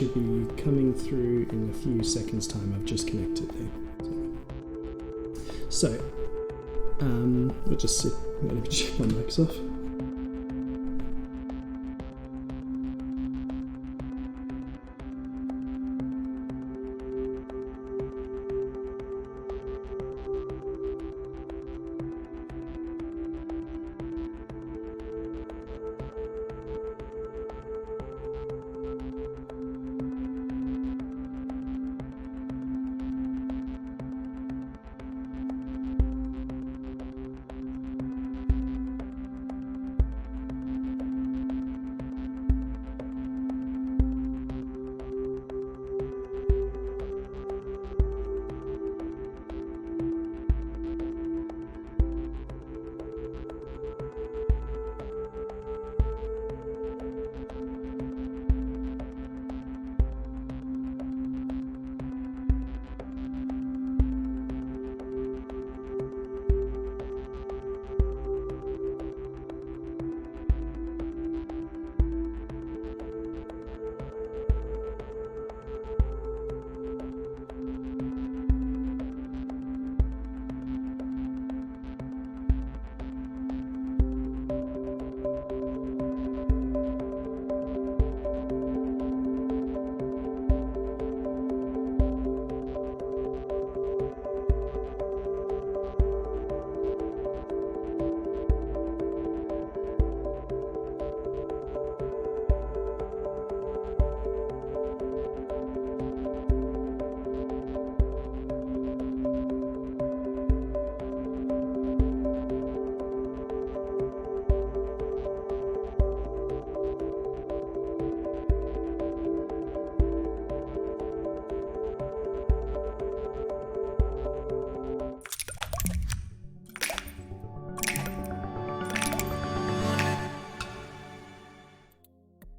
should be coming through in a few seconds' time. I've just connected there. So, we'll just sit. Let me check my mic's off.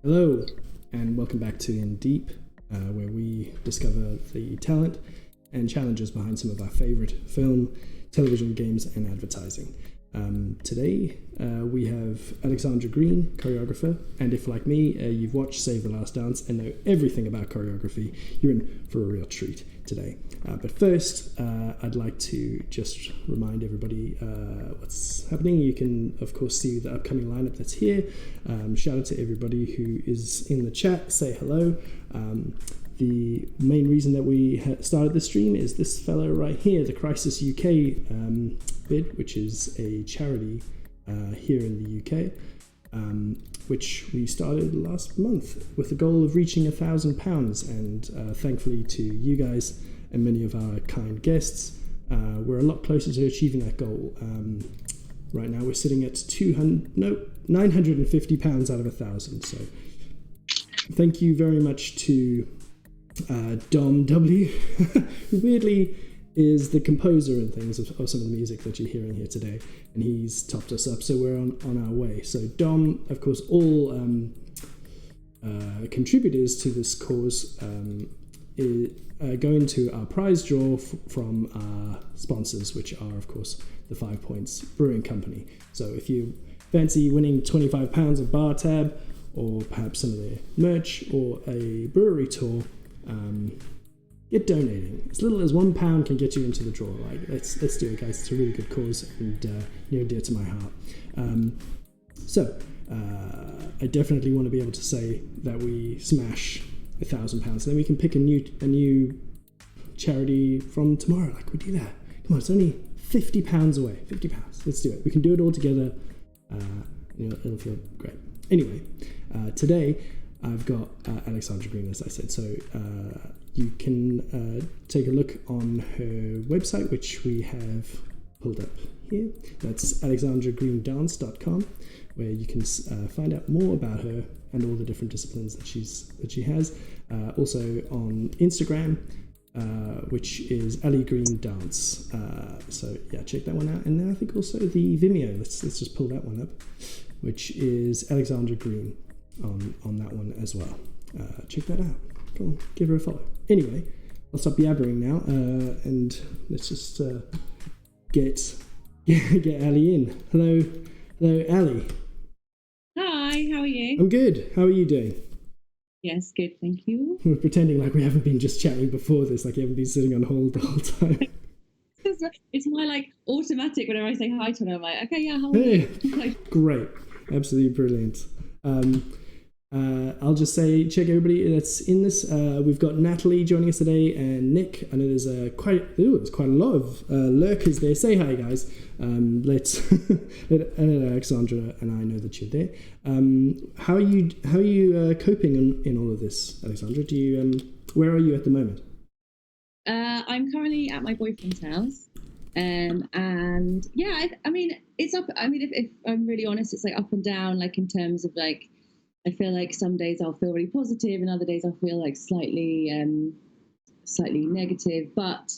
Hello, and welcome back to In Deep, where we discover the talent and challenges behind some of our favorite film, television, games, and advertising. Today, we have Alexandra Green, choreographer, and if, like me, you've watched Save the Last Dance and know everything about choreography, you're in for a real treat today. But first, I'd like to just remind everybody what's happening. You can, of course, see the upcoming lineup that's here. Shout out to everybody who is in the chat. Say hello. The main reason that we started the stream is this fellow right here, the Crisis UK bid, which is a charity here in the UK, which we started last month with the goal of reaching £1,000. And thankfully to you guys and many of our kind guests, we're a lot closer to achieving that goal. Right now we're sitting at £950 out of 1,000. So thank you very much to Dom W, who weirdly is the composer and things of some of the music that you're hearing here today, and he's topped us up, so we're on our way. So Dom, of course, all contributors to this cause go into our prize draw from our sponsors, which are, of course, the 5 Points Brewing Company. So if you fancy winning £25 of bar tab, or perhaps some of their merch, or a brewery tour, get donating. As little as £1 can get you into the draw. Like, let's do it, guys. It's a really good cause and near and dear to my heart. I definitely want to be able to say that we smash £1,000. Then we can pick a new charity from tomorrow. Like, we do that. Come on, it's only £50 away. £50. Let's do it. We can do it all together. It'll feel great. Anyway, today I've got Alexandra Green, as I said. So you can take a look on her website, which we have pulled up here. That's alexandragreendance.com, where you can find out more about her and all the different disciplines that she has. Also on Instagram, which is Ali Green Dance. So yeah, check that one out. And then I think also the Vimeo. Let's just pull that one up, which is Alexandra Green on that one as well. Check that out. Go on, give her a follow. Anyway, I'll stop yabbering now, and let's just get Ali in. Hello, Ali. Hi, how are you? I'm good. How are you doing? Yes, good, thank you. We're pretending like we haven't been just chatting before this, like you haven't been sitting on hold the whole time. It's my like automatic whenever I say hi to her. I'm like, okay, yeah, how are Hey, you? great, absolutely brilliant. I'll just say, check everybody that's in this. We've got Natalie joining us today and Nick. I know there's quite a lot of lurkers there. Say hi, guys. Let's let Alexandra and I know that you're there. How are you coping in all of this, Alexandra? Where are you at the moment? I'm currently at my boyfriend's house. And yeah, I mean, it's up. I mean, if I'm really honest, it's like up and down, like in terms of like, I feel like some days I'll feel really positive and other days I'll feel like slightly negative. But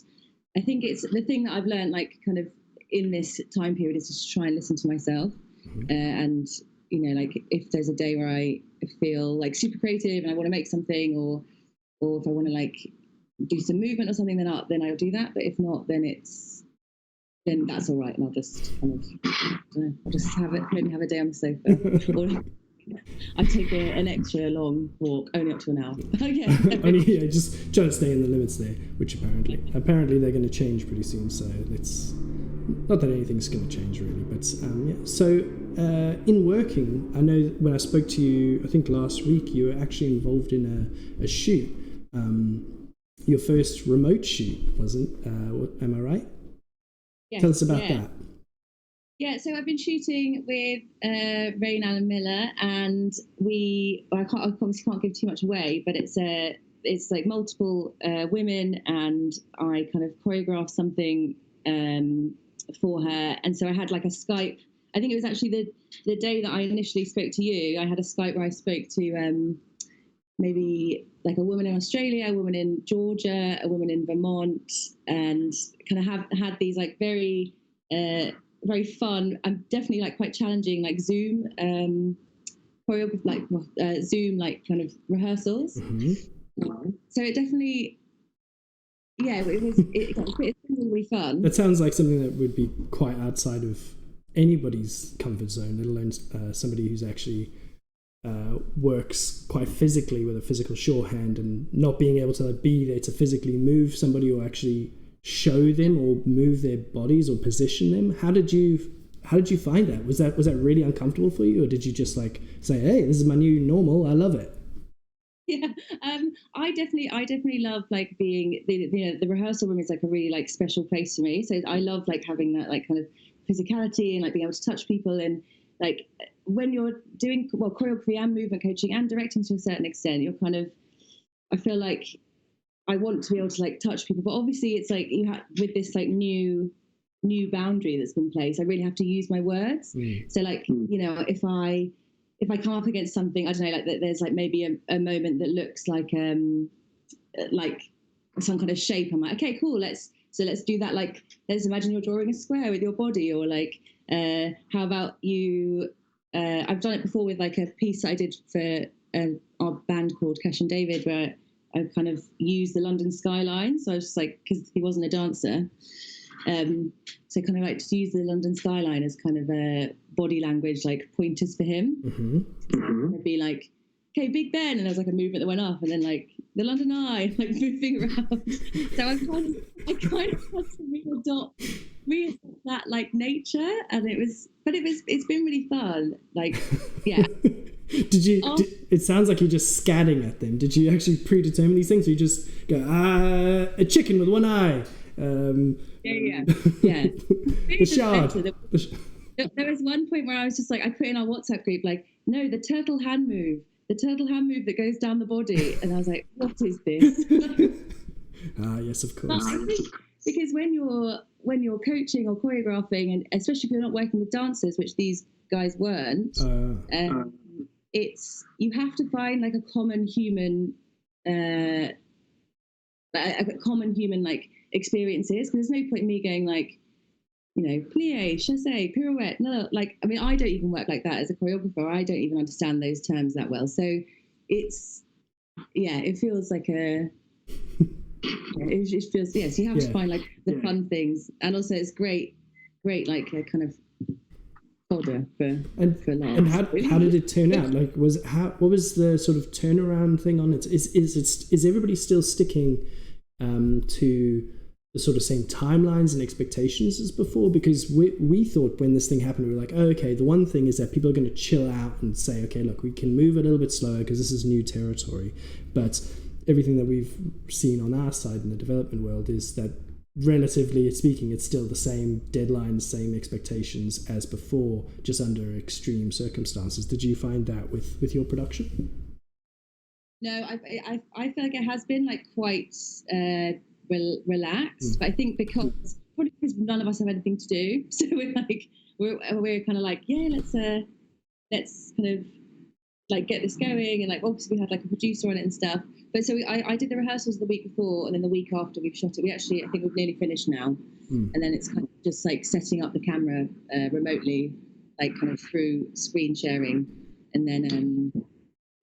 I think it's the thing that I've learned, like kind of in this time period, is just to try and listen to myself. And, you know, like if there's a day where I feel like super creative and I want to make something, or if I want to like do some movement or something, then I'll do that. But if not, then that's all right. And I'll just kind of, I don't know, I'll just maybe have a day on the sofa. Or I take an extra long walk, only up to an hour. Yeah, just trying to stay in the limits there, which apparently they're going to change pretty soon. So it's not that anything's going to change really, but yeah. So in working, I know when I spoke to you, I think last week, you were actually involved in a shoot. Your first remote shoot, wasn't? Am I right? Yes, tell us about that. Yeah, so I've been shooting with Ray and Alan Miller, and I obviously can't give too much away, but it's like multiple women, and I kind of choreographed something for her. And so I had like a Skype. I think it was actually the day that I initially spoke to you. I had a Skype where I spoke to maybe like a woman in Australia, a woman in Georgia, a woman in Vermont, and kind of had these like very fun and definitely like quite challenging like Zoom Zoom like kind of rehearsals. So it definitely, yeah, it's really fun. That sounds like something that would be quite outside of anybody's comfort zone, let alone somebody who's actually works quite physically with a physical shorthand, and not being able to be there to physically move somebody or actually show them or move their bodies or position them. How did you find that? Was that really uncomfortable for you, or did you just like say, hey, this is my new normal, I love it? Yeah, I definitely love like being the rehearsal room is like a really like special place for me. So I love like having that like kind of physicality and like being able to touch people, and like when you're doing choreography and movement coaching and directing to a certain extent, you're kind of, I feel like I want to be able to like touch people, but obviously it's like you have with this like new boundary that's been placed, I really have to use my words. So like, you know, if I come up against something, I don't know, like there's like maybe a moment that looks like some kind of shape, I'm like, okay, cool, let's do that. Like, let's imagine you're drawing a square with your body, or like, how about you, I've done it before with like a piece that I did for our band called Cash and David, where I kind of used the London skyline. So I was just like, because he wasn't a dancer, so kind of like just use the London skyline as kind of a body language, like pointers for him. So I'd be like, okay, Big Ben, and there was like a movement that went up, and then like the London Eye, like moving around. So I kind of had to readopt that like nature, and it's been really fun. Like, yeah. It sounds like you're just scatting at them. Did you actually predetermine these things, or you just go, a chicken with one eye? Yeah. The shard. There was one point where I was just like, I put in our WhatsApp group, like, no, the turtle hand move that goes down the body. And I was like, what is this? Yes, of course. Because when you're coaching or choreographing, and especially if you're not working with dancers, which these guys weren't, it's, you have to find like a common human like experiences, because there's no point in me going like, you know, plie, chassé, pirouette. No, like, I mean, I don't even work like that as a choreographer. I don't even understand those terms that well. So it's, yeah, it feels like it feels, yes, you have to find like the fun things. And also it's great, like a kind of fodder for laughs. And how did it turn out? Like, what was the sort of turnaround thing on it? Is everybody still sticking to the sort of same timelines and expectations as before? Because we thought when this thing happened, we were like, oh, okay, the one thing is that people are going to chill out and say, okay, look, we can move a little bit slower because this is new territory. But everything that we've seen on our side in the development world is that, relatively speaking, it's still the same deadlines, same expectations as before, just under extreme circumstances. Did you find that with your production? No, I feel like it has been like quite relaxed, but I think probably because none of us have anything to do, so we're kind of like, yeah, let's kind of like get this going, and like obviously we have like a producer on it and stuff. But so I did the rehearsals the week before, and then the week after we've shot it. I think we've nearly finished now, and then it's kind of just like setting up the camera remotely, like kind of through screen sharing, and then.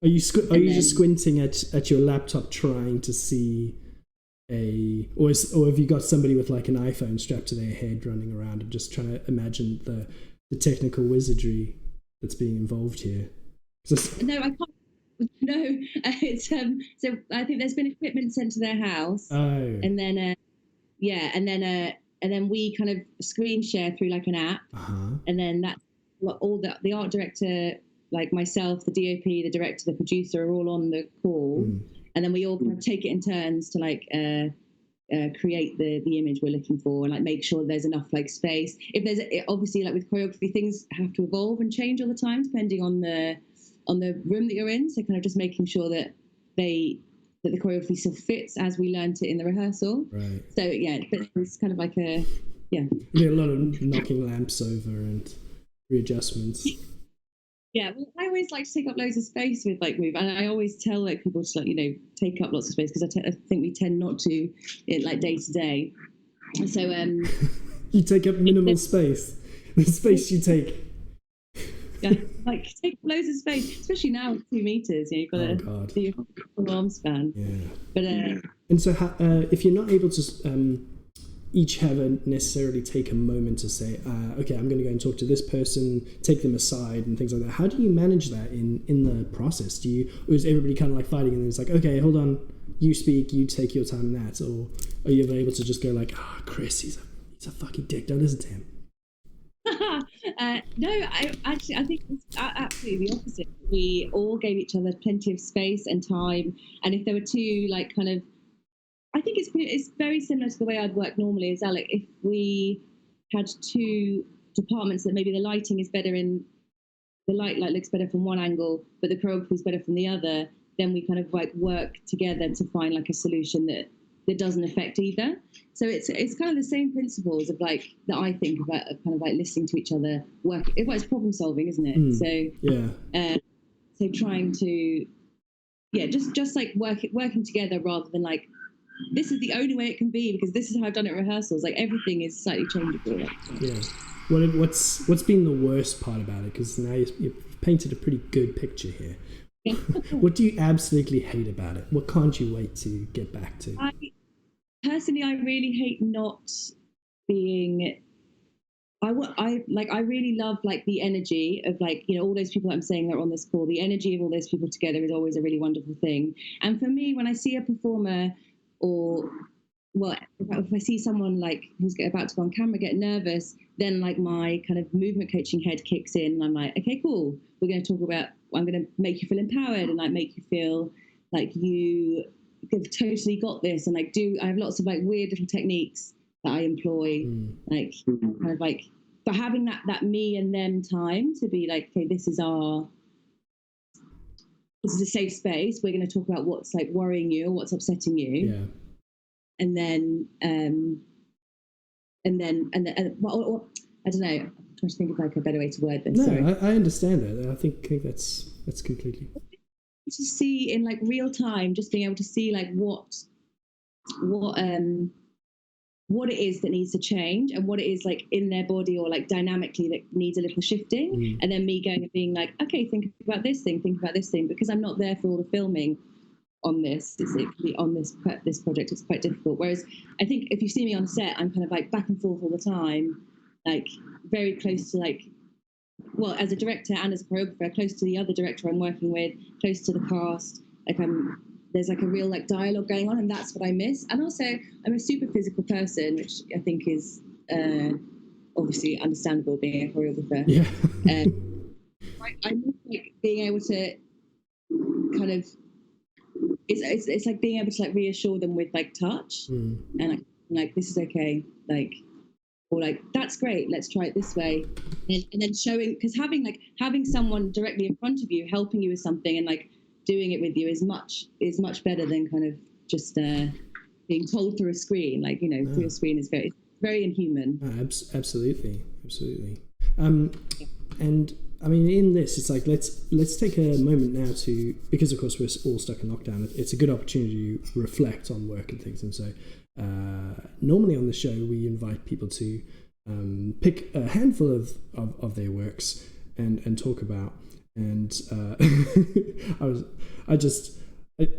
Are you just squinting at your laptop trying to see or have you got somebody with like an iPhone strapped to their head running around and just trying to imagine the technical wizardry that's being involved here? No, I can't. No, it's so I think there's been equipment sent to their house, and then and then we kind of screen share through like an app, and then that's all the art director, like myself, the DOP, the director, the producer are all on the call, and then we all kind of take it in turns to like create the image we're looking for, and like make sure there's enough like space. If there's obviously like with choreography, things have to evolve and change all the time depending on the room that you're in. So kind of just making sure that the choreography still fits as we learned it in the rehearsal. Right. So yeah, but it's kind of like a lot of knocking lamps over and readjustments. Yeah, well, I always like to take up loads of space with like move, and I always tell like people to like take up lots of space because I think we tend not to like day to day. So you take up minimal space. The space you take. Yeah, like take up loads of space, especially now with 2 meters. You've got to do your full arm span. Yeah. But and so if you're not able to each have necessarily take a moment to say, okay, I'm going to go and talk to this person, take them aside and things like that. How do you manage that in the process? Or is everybody kind of like fighting and then it's like, okay, hold on, you speak, you take your time in that? Or are you ever able to just go like, Chris, he's a fucking dick, don't listen to him? No, I think it's absolutely the opposite. We all gave each other plenty of space and time, and if there were two like kind of, I think it's very similar to the way I'd work normally as Alec. If we had two departments that maybe the lighting is better in, the light looks better from one angle, but the choreography is better from the other, then we kind of like work together to find like a solution that doesn't affect either. So it's kind of the same principles of like that I think about, kind of like listening to each other, it's problem solving, isn't it? So yeah. So trying to just like working together rather than like, this is the only way it can be because this is how I've done it at rehearsals. Like everything is slightly changeable. Yeah. What's been the worst part about it? Because now you've painted a pretty good picture here. What do you absolutely hate about it? What can't you wait to get back to? Personally, I really hate not being. I really love like the energy of like all those people that I'm saying that are on this call. The energy of all those people together is always a really wonderful thing. And for me, when I see a performer, or if I see someone like who's about to go on camera get nervous, then like my kind of movement coaching head kicks in, and I'm like, okay, cool. We're going to talk about. I'm going to make you feel empowered and like make you feel like you've totally got this. And like I have lots of like weird little techniques that I employ, like kind of like, but having that me and them time to be like, okay, this is a safe space. We're going to talk about what's like worrying you or what's upsetting you. Yeah. And then well, I don't know. I'm trying to think of like a better way to word this. No, I understand that. I think that's completely. To see in like real time, just being able to see like what it is that needs to change and what it is like in their body or like dynamically that needs a little shifting, and then me going and being like, okay, think about this thing, because I'm not there for all the filming on this. On this project, it's quite difficult. Whereas I think if you see me on set, I'm kind of like back and forth all the time, like very close to like well, as a director and as a choreographer, close to the other director I'm working with, close to the cast. Like there's like a real like dialogue going on, and that's what I miss. And also, I'm a super physical person, which I think is obviously understandable being a choreographer. Yeah. I miss like being able to kind of. It's like being able to like reassure them with like touch, and like this is okay, like. Or like, that's great, let's try it this way. And then showing, because having someone directly in front of you helping you with something and like doing it with you is much better than kind of just being told through a screen. Like, through a screen is very inhuman. Absolutely. And I mean, in this, it's like, let's take a moment now to, because of course we're all stuck in lockdown, it's a good opportunity to reflect on work and things. And so normally on the show, we invite people to pick a handful of their works and talk about. And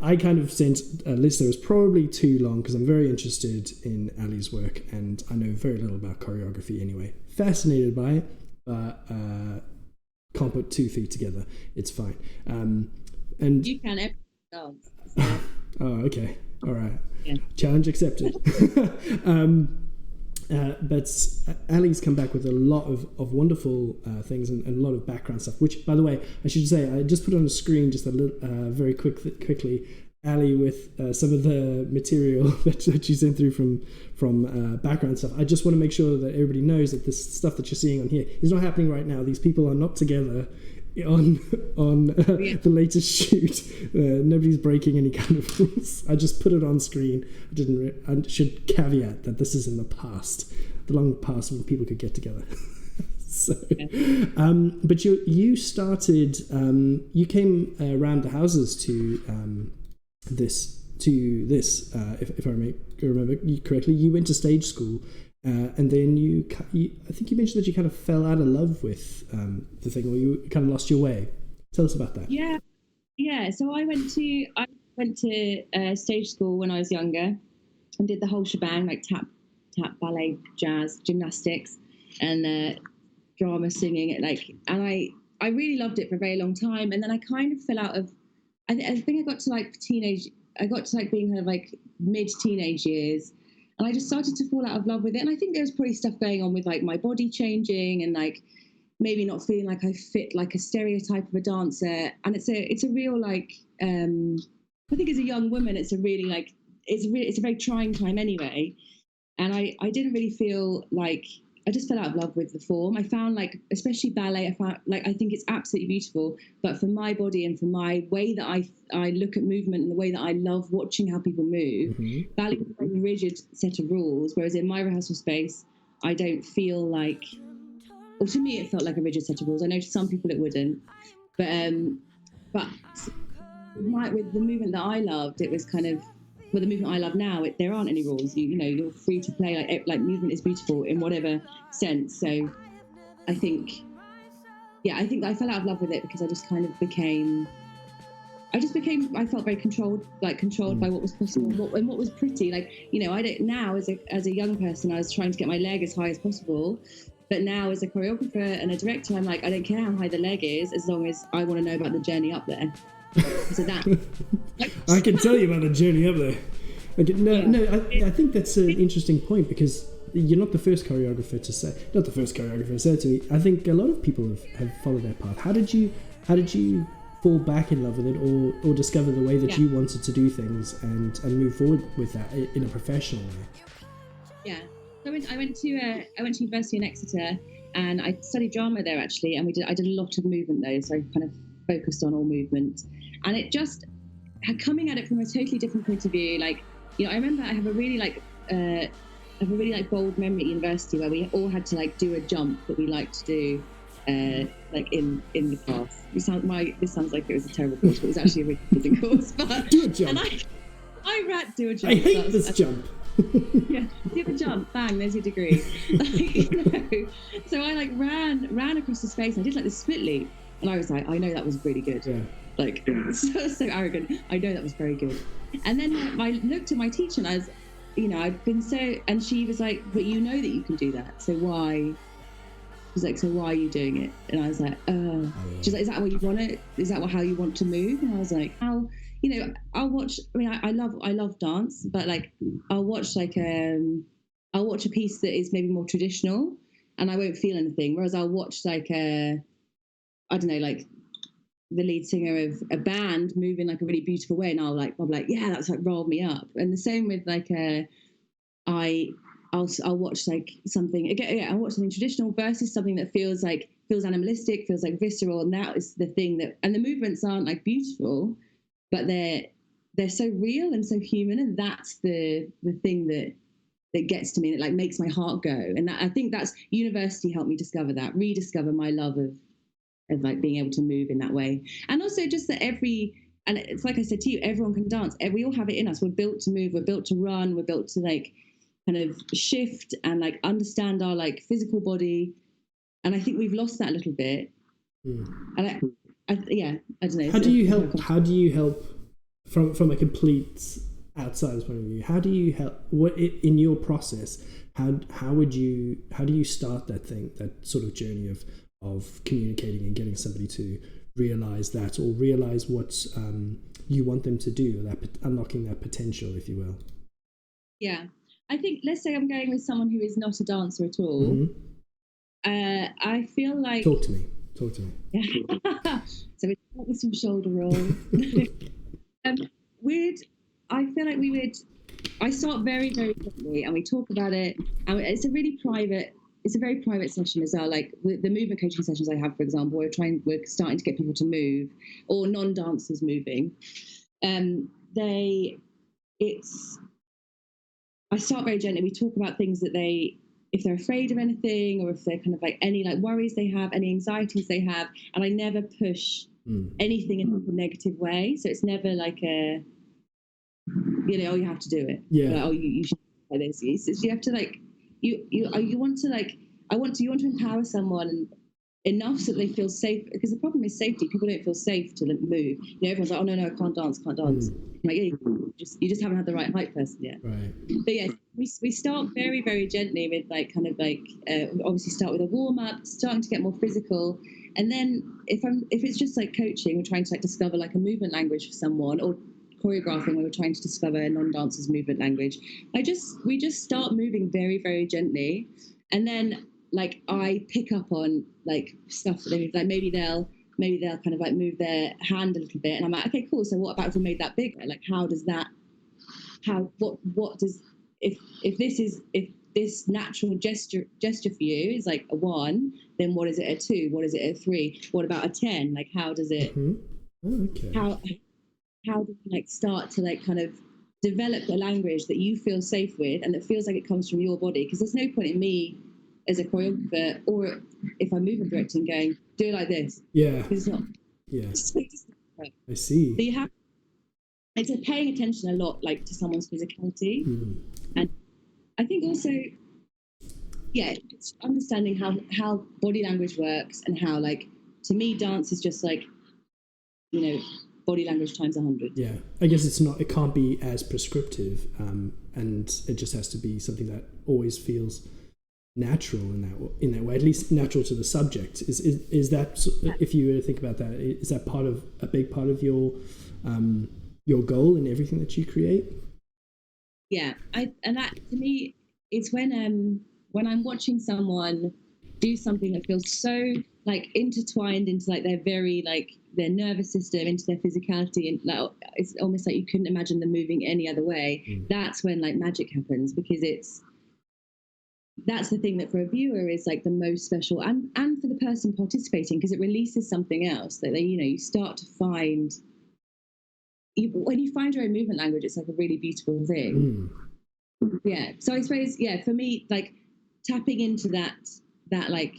I kind of sent a list that was probably too long because I'm very interested in Ali's work and I know very little about choreography anyway. Fascinated by it, but can't put 2 feet together. It's fine. And you can dance. Oh, okay. All right. Yeah. Challenge accepted. But Ali's come back with a lot of wonderful things and a lot of background stuff, which, by the way, I should say, I just put on the screen just a little, very quickly, Ali with some of the material that you sent through from background stuff. I just want to make sure that everybody knows that this stuff that you're seeing on here is not happening right now. These people are not together on the latest shoot. Nobody's breaking any kind of rules. I just put it on screen. I should caveat that this is in the past, the long past when people could get together. So, but you started. You came around the houses to this. If I remember correctly, you went to stage school. And then I think you mentioned that you kind of fell out of love with the thing, or you kind of lost your way. Tell us about that. Yeah. So I went to stage school when I was younger, and did the whole shebang, like tap, ballet, jazz, gymnastics, and drama, singing. And I really loved it for a very long time. And then I kind of fell out of. I think I got to like teenage. I got to like being kind of like mid-teenage years. And I just started to fall out of love with it. And I think there was probably stuff going on with like my body changing and like maybe not feeling like I fit like a stereotype of a dancer. And it's a real like, I think as a young woman, it's a really like, it's a very trying time anyway. And I didn't really feel like, I just fell out of love with the form. I found like, especially ballet, I think it's absolutely beautiful, but for my body and for my way that I look at movement and the way that I love watching how people move, ballet is a very rigid set of rules, whereas in my rehearsal space, I don't feel like, or to me, it felt like a rigid set of rules. I know to some people it wouldn't, but with the movement that I loved, it was kind of, well, the movement I love now, there aren't any rules. You're free to play. Like movement is beautiful in whatever sense. So I think I fell out of love with it because I just kind of became. I felt very controlled by what was possible and what was pretty. Like, I don't now as a young person, I was trying to get my leg as high as possible. But now as a choreographer and a director, I'm like, I don't care how high the leg is as long as I want to know about the journey up there. So that I can tell you about the journey up there. I think that's an interesting point because you're not the first choreographer to say. Not the first choreographer said to me. I think a lot of people have followed that path. How did you fall back in love with it, or discover the way that you wanted to do things and move forward with that in a professional way? Yeah, so I went to university in Exeter, and I studied drama there actually, and I did a lot of movement though, so I kind of focused on all movement. And it just coming at it from a totally different point of view. Like, I remember I have a really bold memory at university where we all had to like do a jump that we liked to do, like in the class. This sounds like it was a terrible course, but it was actually a really amazing course. But do a jump. And I do a jump. I hate this jump. Yeah, do a jump, bang, there's your degree. So I like ran across the space. I did like the split leap. And I was like, I know that was really good. Yeah. Like, so arrogant. I know that was very good. And then I looked at my teacher and I was, I'd been so, and she was like, but you know that you can do that. So why She's like, so why are you doing it? And I was like, she's like, is that what you want it? Is that how you want to move? And I was like, how, you know, I'll watch, I mean, I love dance, but like, I'll watch a piece that is maybe more traditional and I won't feel anything. Whereas I'll watch like I don't know, like the lead singer of a band move in like a really beautiful way. And I'll be like, yeah, that's like rolled me up. And the same with like, I'll watch like something again. Yeah, I'll watch something traditional versus something that feels animalistic, feels like visceral, and that is the thing that. And the movements aren't like beautiful, but they're so real and so human, and that's the thing that gets to me. And it like makes my heart go. And I think that's university helped me rediscover my love of like being able to move in that way, and also just that and it's like I said to you, everyone can dance. We all have it in us. We're built to move. We're built to run. We're built to like kind of shift and like understand our like physical body, and I think we've lost that a little bit. And I don't know. How do you help from a complete outsider's point of view? How do you help? What in your process? How do you start that sort of journey of communicating and getting somebody to realize that, or realize what you want them to do, or that unlocking that potential, if you will? Yeah. I think, let's say I'm going with someone who is not a dancer at all. I feel like... Talk to me. Yeah. So we start with some shoulder roll. I feel like I start very, very quickly and we talk about it. And it's a very private session as well. Like the movement coaching sessions I have, for example, we're starting to get people to move, or non-dancers moving. I start very gently. We talk about things that if they're afraid of anything, or if they're kind of like any like worries they have, any anxieties they have, and I never push anything in a negative way. So it's never like oh, you have to do it. Yeah. Like, oh, you should do this. You have to like you want to like you want to empower someone enough so that they feel safe, because the problem is safety. People don't feel safe to move. Everyone's like, oh no, I can't dance. I'm like, yeah, you just haven't had the right height person yet. Right. But yeah, we start very, very gently with like kind of like obviously start with a warm up, starting to get more physical, and then if it's just like coaching, we're trying to like discover like a movement language for someone, or choreographing where we're trying to discover a non-dancer's movement language. We just start moving very, very gently, and then like I pick up on like stuff that they move. Like maybe they'll kind of like move their hand a little bit, and I'm like, okay, cool. So what about if we made that bigger? Like, if this natural gesture for you is like a 1, then what is it a 2? What is it a 3? What about a 10? Like, how does it? Okay. How do you like start to like kind of develop a language that you feel safe with and that feels like it comes from your body? Because there's no point in me as a choreographer, or if I'm movement directing, going, do it like this. Yeah. It's not. Yeah. I see. So you have. It's paying attention a lot, like to someone's physicality, and I think also, yeah, it's understanding how body language works, and how like to me dance is just like, body language times 100. Yeah, I guess it can't be as prescriptive, and it just has to be something that always feels natural in that way, at least natural to the subject. Is that, if you were to think about that, is that a big part of your goal in everything that you create? Yeah, and that to me, it's when I'm watching someone do something that feels so like intertwined into like their very like their nervous system, into their physicality, and like it's almost like you couldn't imagine them moving any other way. That's when like magic happens, because that's the thing that for a viewer is like the most special, and for the person participating, because it releases something else that you start to find. When you find your own movement language, it's like a really beautiful thing. Yeah. So I suppose, yeah, for me, like tapping into that like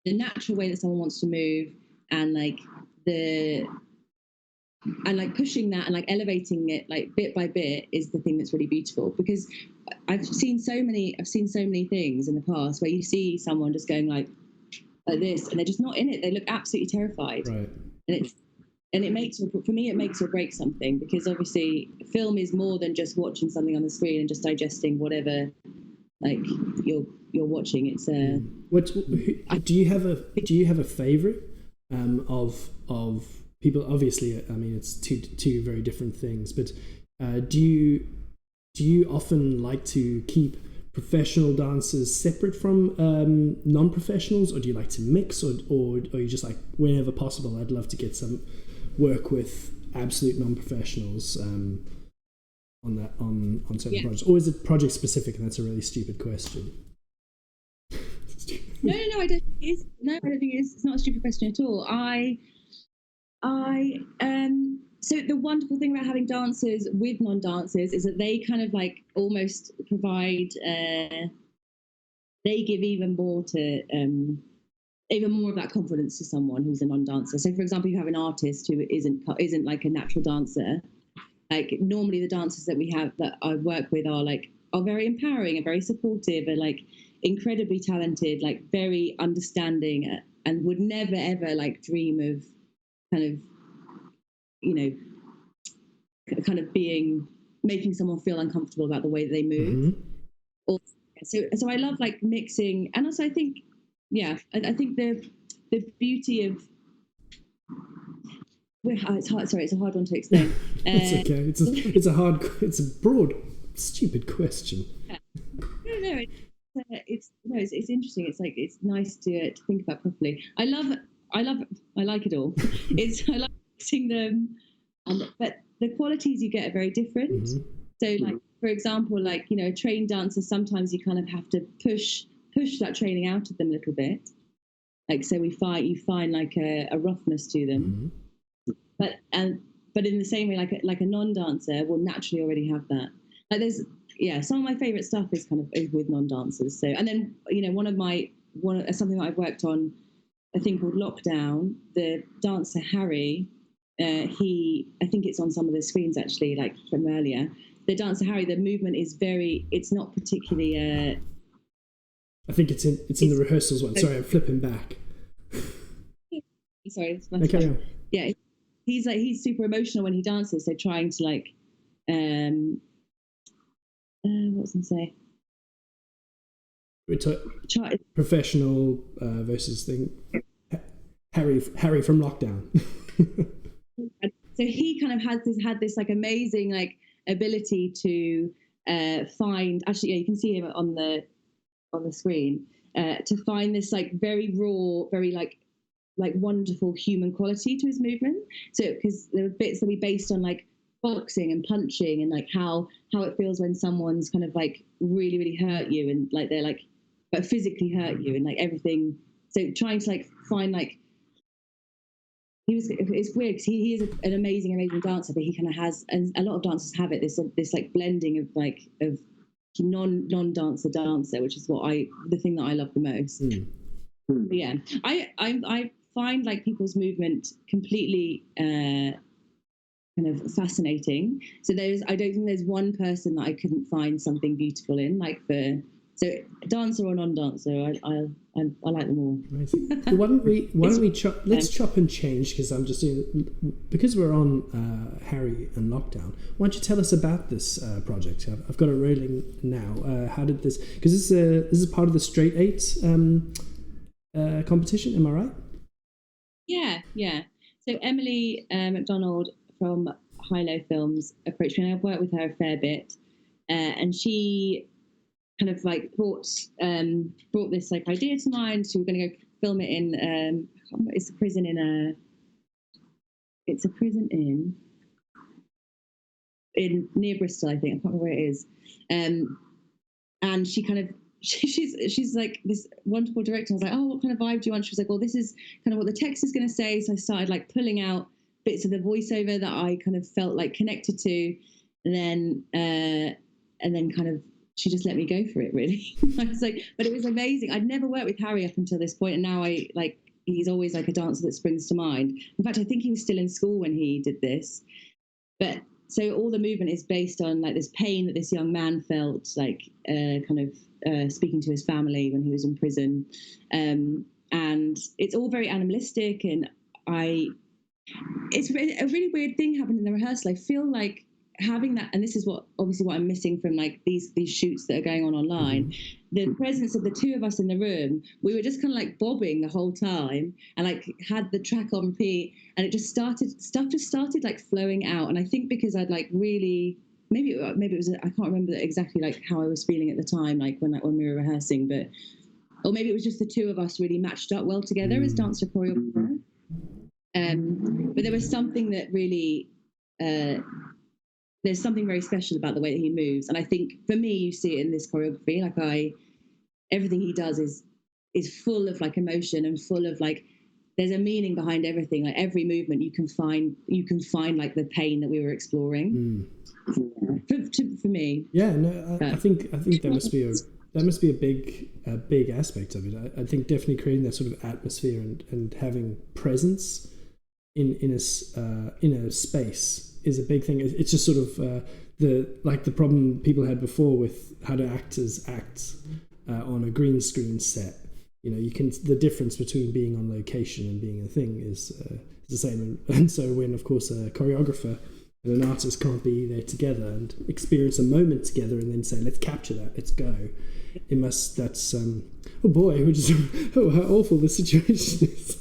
the natural way that someone wants to move, and like pushing that and like elevating it like bit by bit is the thing that's really beautiful. Because I've seen so many things in the past where you see someone just going like this, and they're just not in it. They look absolutely terrified. Right. And it makes or breaks something, because obviously film is more than just watching something on the screen and just digesting whatever like you're watching. It's do you have a favorite of people? Obviously, I mean, it's two very different things, but do you often like to keep professional dancers separate from non-professionals, or do you like to mix, or are you just like, whenever possible, I'd love to get some work with absolute non-professionals on certain projects? Or is it project specific, and that's a really stupid question? No, I don't think it is. No, I don't think it is. It's not a stupid question at all. So the wonderful thing about having dancers with non-dancers is that they kind of like almost provide, they give even more of that confidence to someone who's a non-dancer. So for example, you have an artist who isn't like a natural dancer. Like normally the dancers that we have that I work with are very empowering and very supportive and like incredibly talented, like very understanding, and would never ever like dream of kind of, kind of making someone feel uncomfortable about the way that they move. Mm-hmm. So I love like mixing, and also I think I think the beauty of it's hard. Sorry, it's a hard one to explain. It's okay. It's a broad, stupid question. No, it's interesting. It's like it's nice to think about properly. I like it all. I like mixing them, but the qualities you get are very different. Mm-hmm. So, like for example, like a trained dancer, sometimes you kind of have to push that training out of them a little bit. Like so, you find like a roughness to them. Mm-hmm. But in the same way, like a non-dancer will naturally already have that. Like there's some of my favorite stuff is kind of with non-dancers. So, and then something that I've worked on, a thing called Lockdown. The dancer Harry, I think it's on some of the screens actually, like from earlier. The dancer Harry, the movement is it's not particularly. I think it's in the rehearsals one. Sorry, I'm flipping back. Sorry. Okay. Yeah. He's super emotional when he dances. So trying to like, what was I say? Professional versus thing. Harry from Lockdown. So he kind of had this like amazing like ability to find. Actually, you can see him on the screen. To find this like very raw, very like wonderful human quality to his movement. So because there were bits that we based on like boxing and punching and like how it feels when someone's kind of like really really hurt you, and like they're like but physically hurt you, and like everything. So trying to like find like it's weird because he is an amazing dancer, but he kind of has, and a lot of dancers have it, this like blending of non-dancer, which is the thing that I love the most. Yeah, I find like people's movement completely kind of fascinating. So I don't think there's one person that I couldn't find something beautiful in. So dancer or non-dancer, I like them all. Well, why don't we chop? Let's chop and change, because I'm just doing, because we're on Harry and Lockdown. Why don't you tell us about this project? I've got it rolling now. How did this? Because this is part of the Straight Eight competition. Am I right? Yeah. So Emily McDonald from High Low Films approached me, and I've worked with her a fair bit, and she kind of like brought this like idea to mind. So we're going to go film it in it's a prison in near Bristol, I think. I can't remember where it is. And she kind of she's like this wonderful director. I was like, oh, what kind of vibe do you want? She was like, well, this is kind of what the text is going to say. So I started like pulling out bits of the voiceover that I kind of felt like connected to, and then kind of she just let me go for it, really. I was like, but it was amazing. I'd never worked with Harry up until this point, and now he's always like a dancer that springs to mind. In fact, I think he was still in school when he did this. But so all the movement is based on like this pain that this young man felt, like kind of speaking to his family when he was in prison, and it's all very animalistic. And it's a really weird thing happened in the rehearsal. I feel like having that, and this is what obviously what I'm missing from like these shoots that are going on online, the presence of the two of us in the room, we were just kind of like bobbing the whole time and like had the track on repeat, and stuff just started like flowing out. And I think because I'd like really, maybe it was, I can't remember exactly like how I was feeling at the time, like when we were rehearsing, but or maybe it was just the two of us really matched up well together as dancer choreographer. But there was something that really, there's something very special about the way that he moves. And I think for me, you see it in this choreography, like everything he does is full of like emotion and full of like, there's a meaning behind everything. Like every movement you can find like the pain that we were exploring. For me. Yeah, no, I think that must be a big aspect of it. I think definitely creating that sort of atmosphere and having presence in a space is a big thing. It's just sort of the problem people had before with how do actors act on a green screen set. You know, the difference between being on location and being a thing is the same. And so when, of course, a choreographer and an artist can't be there together and experience a moment together and then say, let's capture that, let's go. Oh boy, how awful the situation is.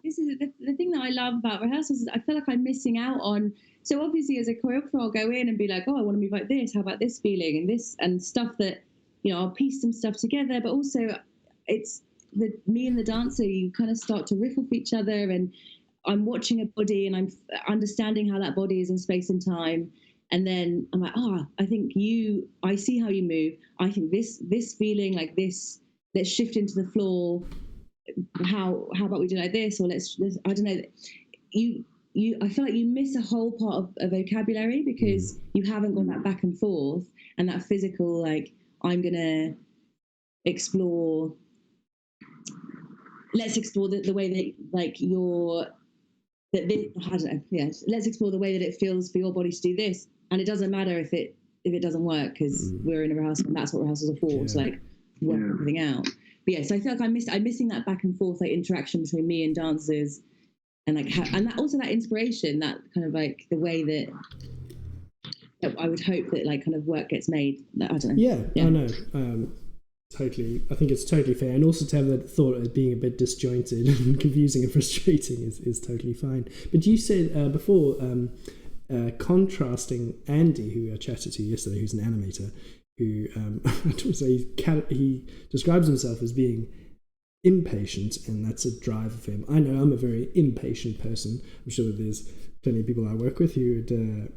This is the thing that I love about rehearsals is I feel like I'm missing out on. So obviously as a choreographer, I'll go in and be like, oh, I want to move like this. How about this feeling and this and stuff that, you know, I'll piece some stuff together. But also it's me and the dancer, you kind of start to riff off each other, and I'm watching a body and I'm understanding how that body is in space and time. And then I'm like, I see how you move. I think this feeling like this, let's shift into the floor. How about we do like this, or let's I don't know. I feel like you miss a whole part of a vocabulary because you haven't gone that back and forth and that physical, like, I'm gonna explore. Let's explore the way that like I don't know. Yeah, let's explore the way that it feels for your body to do this, and it doesn't matter if it doesn't work because we're in a rehearsal and that's what rehearsals are for. To like work everything out. But yeah, so I feel like I'm missing that back and forth like interaction between me and dancers, and like and that also that inspiration, that kind of like the way that I would hope that like kind of work gets made. I don't know. Yeah. I know. Totally. I think it's totally fair, and also to have that thought of being a bit disjointed and confusing and frustrating is totally fine. But you said before contrasting Andy, who I chatted to yesterday, who's an animator, who he describes himself as being impatient, and that's a drive of him. I know I'm a very impatient person. I'm sure there's plenty of people I work with who would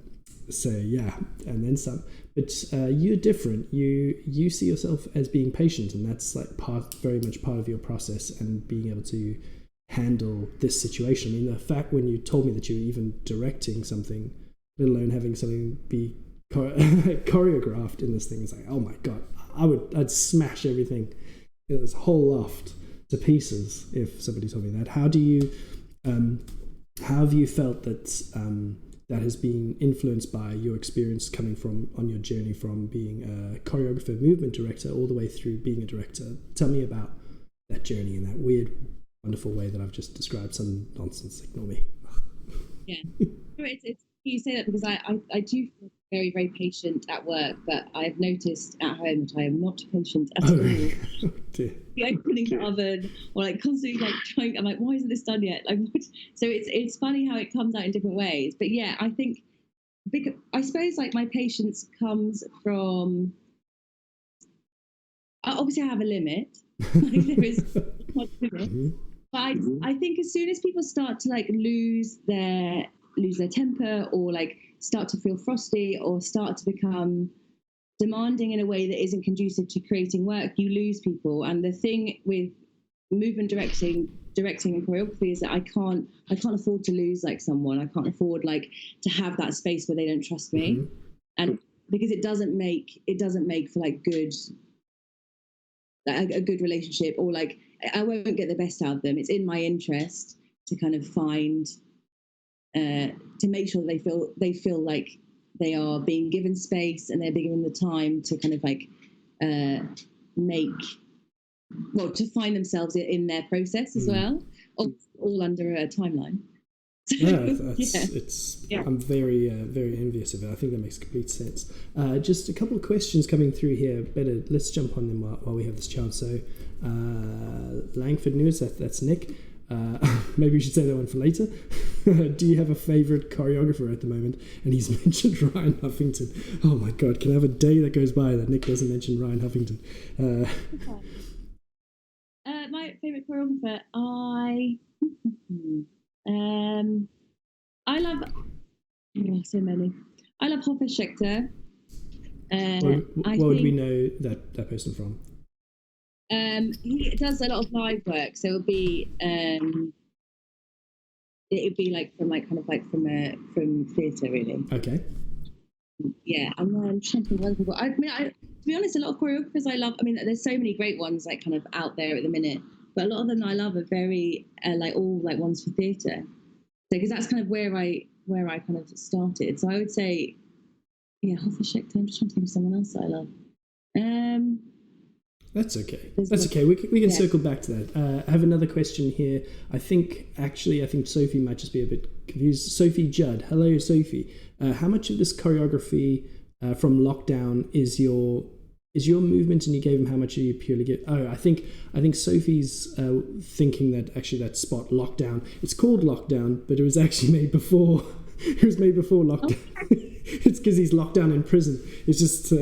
say yeah and then some, but you're different. You see yourself as being patient, and that's like very much part of your process and being able to handle this situation. I mean, the fact when you told me that you were even directing something, let alone having something be choreographed in this thing, is like, oh my god, I'd smash everything, this whole loft to pieces if somebody told me that. How have you felt that that has been influenced by your experience coming from on your journey from being a choreographer, movement director, all the way through being a director? Tell me about that journey in that weird, wonderful way that I've just described. Some nonsense, ignore me. Yeah, it's you say that because I do feel very, very patient at work, but I've noticed at home that I am not patient at all. Oh, dear. Opening the oven or like constantly like trying, I'm like, why isn't this done yet? Like, so it's funny how it comes out in different ways. But yeah, I think I suppose like my patience comes from obviously I have a limit. Like there is one limit. But I think as soon as people start to like lose their temper, or like start to feel frosty, or start to become demanding in a way that isn't conducive to creating work, you lose people. And the thing with movement directing and choreography is that I can't afford to lose like someone. I can't afford like to have that space where they don't trust me. And because it doesn't make for like a good relationship, or like I won't get the best out of them. It's in my interest to kind of find to make sure that they feel like they are being given space and they're being given the time to kind of like to find themselves in their process as well, all under a timeline. Yeah, I'm very, very envious of it. I think that makes complete sense. Just a couple of questions coming through here. Let's jump on them while we have this chance. So, Langford News, that's Nick. Maybe we should say that one for later. Do you have a favourite choreographer at the moment? And he's mentioned Ryan Huffington. Oh my God, can I have a day that goes by that Nick doesn't mention Ryan Huffington? My favourite choreographer, I love so many. I love Hoffa Schechter. What would we know that person from? He does a lot of live work, so it would be from theatre, really. Okay. Yeah, and then I'm trying to think of other people. To be honest, a lot of choreographers I love. I mean, there's so many great ones like kind of out there at the minute, but a lot of them I love are very all ones for theatre. So because that's kind of where I kind of started. So I would say, yeah, Hoffa Schechter. I'm just trying to think of someone else that I love. That's okay. That's okay. We can circle back to that. I have another question here. I think Sophie might just be a bit confused. Sophie Judd. Hello, Sophie. How much of this choreography from lockdown is your movement, and you gave him how much you purely get? Oh, I think Sophie's thinking that actually that spot lockdown. It's called lockdown, but it was actually made before. It was made before lockdown. Oh. It's because he's locked down in prison. It's just.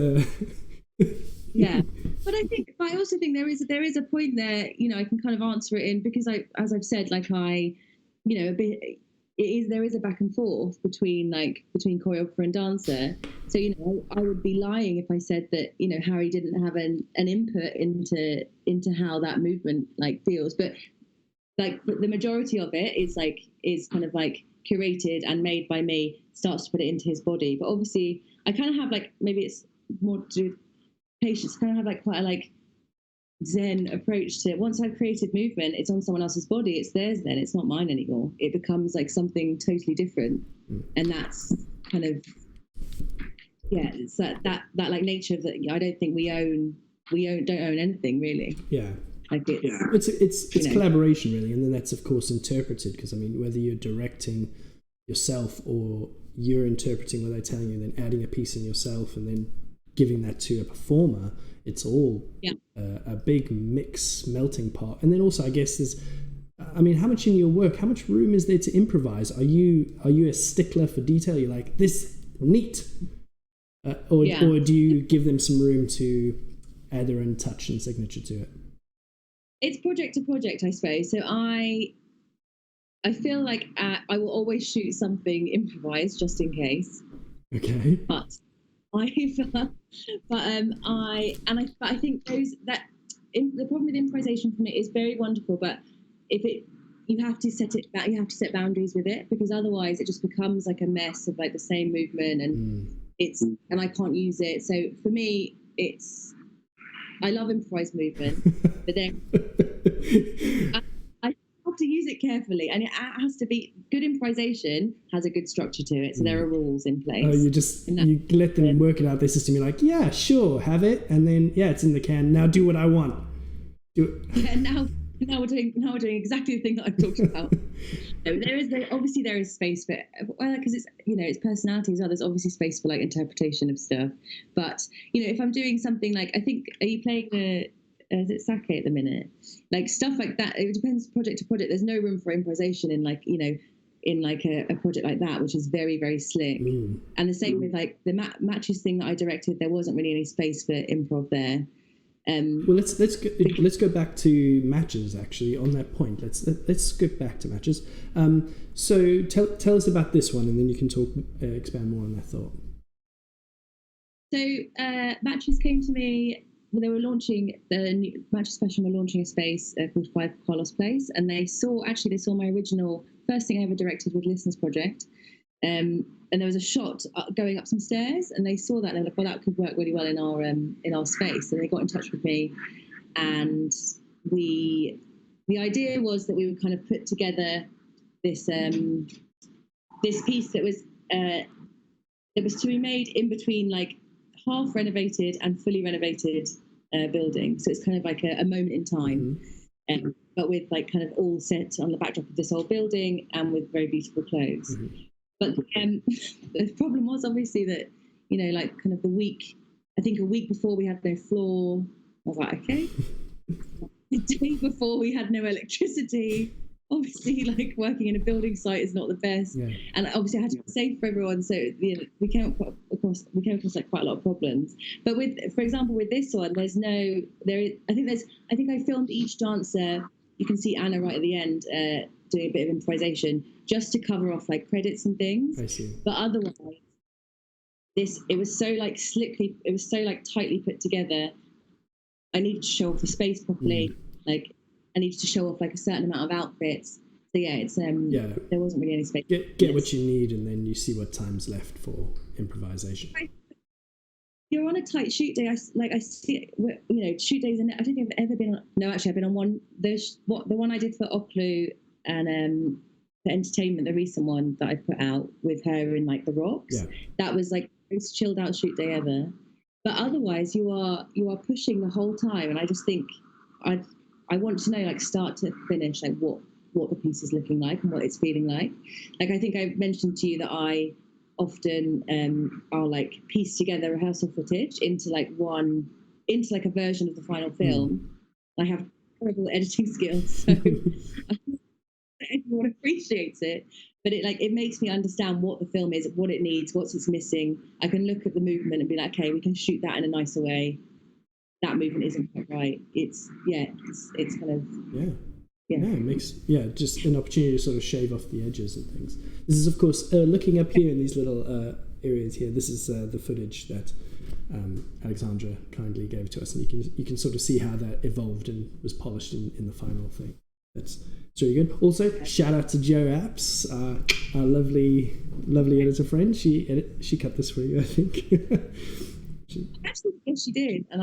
Yeah, but I also think there is a point there. I can kind of answer it in because as I've said, there is a back and forth between choreographer and dancer. So I would be lying if I said that Harry didn't have an input into how that movement feels. But the majority of it is kind of curated and made by me. Starts to put it into his body, but obviously I kind of have maybe it's more to do with patience. Kind of have quite a Zen approach to once I've created movement, it's on someone else's body, it's theirs, then it's not mine anymore. It becomes something totally different. And that's kind of it's that nature of that. I don't think we don't own anything really. It's collaboration really, and then that's of course interpreted, because I mean whether you're directing yourself or you're interpreting what they're telling you and then adding a piece in yourself and then giving that to a performer, it's all a big mix, melting pot. And then also I guess there's, I mean, how much in your work, how much room is there to improvise? Are you a stickler for detail? You're like, this, neat. Or do you give them some room to add their own touch and signature to it? It's project to project, I suppose. So I feel like I will always shoot something improvised just in case. Okay. But I think the problem with improvisation from it is very wonderful, but you have to set boundaries with it, because otherwise it just becomes a mess of the same movement, and and I can't use it. So for me, I love improvised movement, but then I have to use it carefully, and it has to be good. Improvisation has a good structure to it, so there are rules in place. Oh, you let them work it out their system. You're like, yeah, sure, have it, and then it's in the can. Now do what I want. Do it. Yeah, now we're doing exactly the thing that I've talked about. There is space for because it's personality as well. There's obviously space for interpretation of stuff, but if I'm doing something I think, are you playing the is it sake at the minute? Stuff like that, it depends project to project. There's no room for improvisation in a project like that, which is very, very slick. And the same with the matches thing that I directed. There wasn't really any space for improv there. Well, let's go back to matches. Actually, on that point, let's skip back to matches. So tell us about this one, and then you can expand more on that thought. So matches came to me. Well, they were launching the Matches Fashion were launching a space called 5 Carlos Place, and they saw my original first thing I ever directed with Listeners Project. And there was a shot going up some stairs, and they saw that and they were like, well, that could work really well in our space. And they got in touch with me, and the idea was that we would kind of put together this piece that was to be made in between half renovated and fully renovated building. So it's kind of a moment in time. but with like kind of all set on the backdrop of this old building and with very beautiful clothes. Mm-hmm. But the problem was obviously that, you know, like kind of a week before we had no floor. I was like, okay. The day before we had no electricity. Obviously, like working in a building site is not the best, and obviously I had to be safe for everyone. So you know, we came across like quite a lot of problems. But for example, with this one, I think I filmed each dancer. You can see Anna right at the end doing a bit of improvisation just to cover off like credits and things. I see. But otherwise, it was so like slickly, it was so like tightly put together. I needed to show off the space properly. Like I needed to show off like a certain amount of outfits. So yeah, it's there wasn't really any space. Get what you need, and then you see what time's left for improvisation. You're on a tight shoot day. I see, you know, shoot days, and I don't think I've ever been on. No, actually, I've been on one. The one I did for Oplu and the entertainment, the recent one that I put out with her in like the rocks. Yeah. That was like the most chilled out shoot day ever. But otherwise, you are pushing the whole time, and I just think I want to know, like, start to finish, like what the piece is looking like and what it's feeling like. Like I think I mentioned to you that I often I'll like piece together rehearsal footage into like a version of the final film. I have horrible editing skills, so everyone appreciates it. But it makes me understand what the film is, what it needs, what's it's missing. I can look at the movement and be like, okay, we can shoot that in a nicer way. That movement isn't quite right. It's kind of it makes just an opportunity to sort of shave off the edges and things. This is of course looking up here in these little areas here. This is the footage that Alexandra kindly gave to us, and you can sort of see how that evolved and was polished in the final thing. It's really good. Also, shout out to Jo Apps, our lovely editor friend. She cut this for you, I think. Actually, yes, she did, and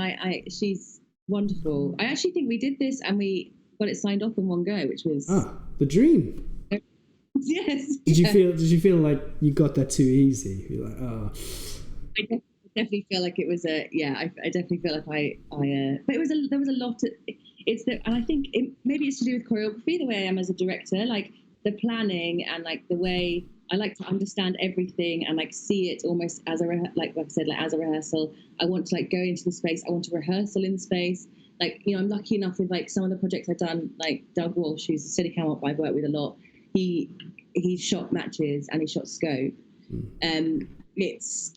she's wonderful. I actually think we did this and we got it signed off in one go, which was the dream. Yes. Did you feel like you got that too easy? You're like, oh. I definitely feel like it was I definitely feel like but there was a lot. And I think maybe it's to do with choreography, the way I am as a director, like the planning and like the way I like to understand everything and like see it almost as like I said, like as a rehearsal. I want to like go into the space. I want to rehearsal in the space. Like, you know, I'm lucky enough with like some of the projects I've done, like Doug Walsh, who's a Cinecam op I've worked with a lot. He shot matches and he shot scope. It's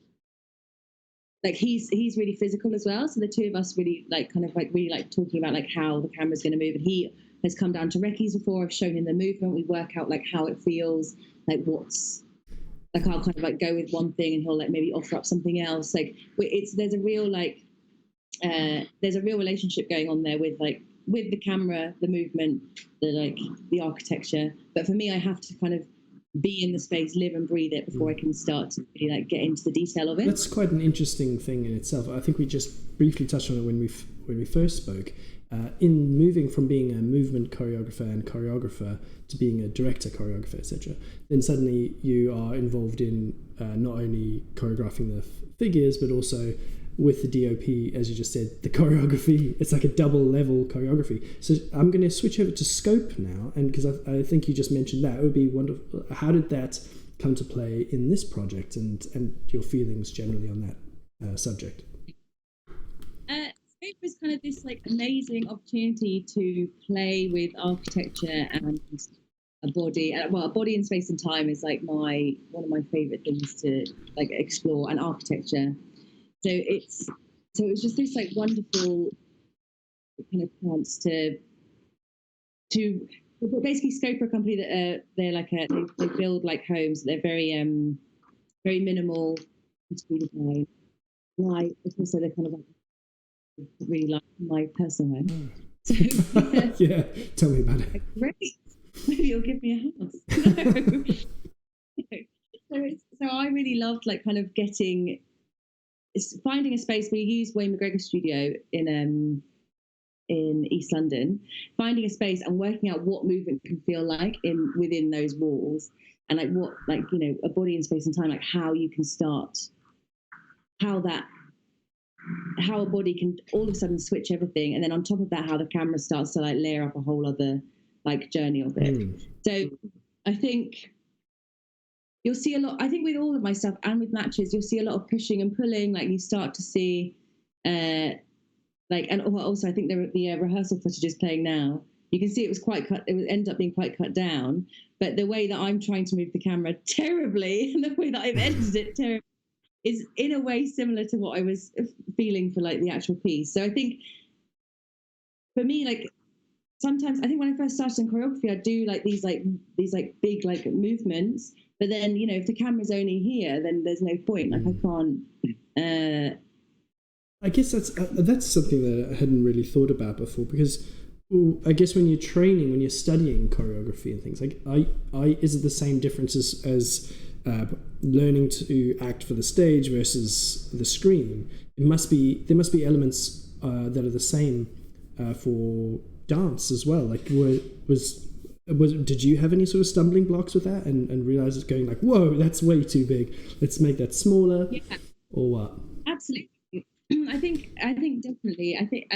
like he's really physical as well. So the two of us really like talking about like how the camera's going to move. And he has come down to recce's before. I've shown him the movement. We work out like how it feels, like what's like. I'll kind of like go with one thing and he'll like maybe offer up something else. Like there's a real relationship going on there with the camera, the movement, the architecture. But for me, I have to kind of be in the space, live and breathe it before I can start to really like get into the detail of it. That's quite an interesting thing in itself. I think we just briefly touched on it when we first spoke. In moving from being a movement choreographer and choreographer to being a director, choreographer, etc., then suddenly you are involved in not only choreographing the figures, but also with the DOP, as you just said, the choreography. It's like a double level choreography. So I'm going to switch over to scope now, and because I think you just mentioned that, it would be wonderful. How did that come to play in this project, and your feelings generally on that subject? Scope was kind of this like amazing opportunity to play with architecture and a body. A body in space and time is like one of my favorite things to like explore, and architecture. So it was just this like wonderful kind of chance to basically scope for a company that they're like they build like homes. They're very very minimal, design. Like also they're kind of like really like my personal home. So yeah, tell me about it. Great, maybe you'll give me a house. So I really loved like kind of finding a space. We used Wayne McGregor's studio in East London, finding a space and working out what movement can feel like within those walls, and like what, like, you know, a body in space and time, like how you can start, how that how a body can all of a sudden switch everything, and then on top of that, how the camera starts to like layer up a whole other like journey of it. So I think you'll see a lot. I think with all of my stuff and with matches, you'll see a lot of pushing and pulling. Like you start to see, like, and also I think the rehearsal footage is playing now. You can see it was quite cut. It would end up being quite cut down. But the way that I'm trying to move the camera terribly, and the way that I've edited it terribly, is in a way similar to what I was feeling for like the actual piece. So I think for me, like sometimes I think when I first started in choreography, I'd do like these big like movements, but then if the camera's only here, then there's no point. Like I can't. I guess that's something that I hadn't really thought about before, because I guess when you're training, when you're studying choreography and things, like is it the same differences as learning to act for the stage versus the screen? There must be elements that are the same for dance as well. Like did you have any sort of stumbling blocks with that and realize it's going like, whoa, that's way too big, let's make that smaller? Yeah. Or what? Absolutely. I think definitely. I think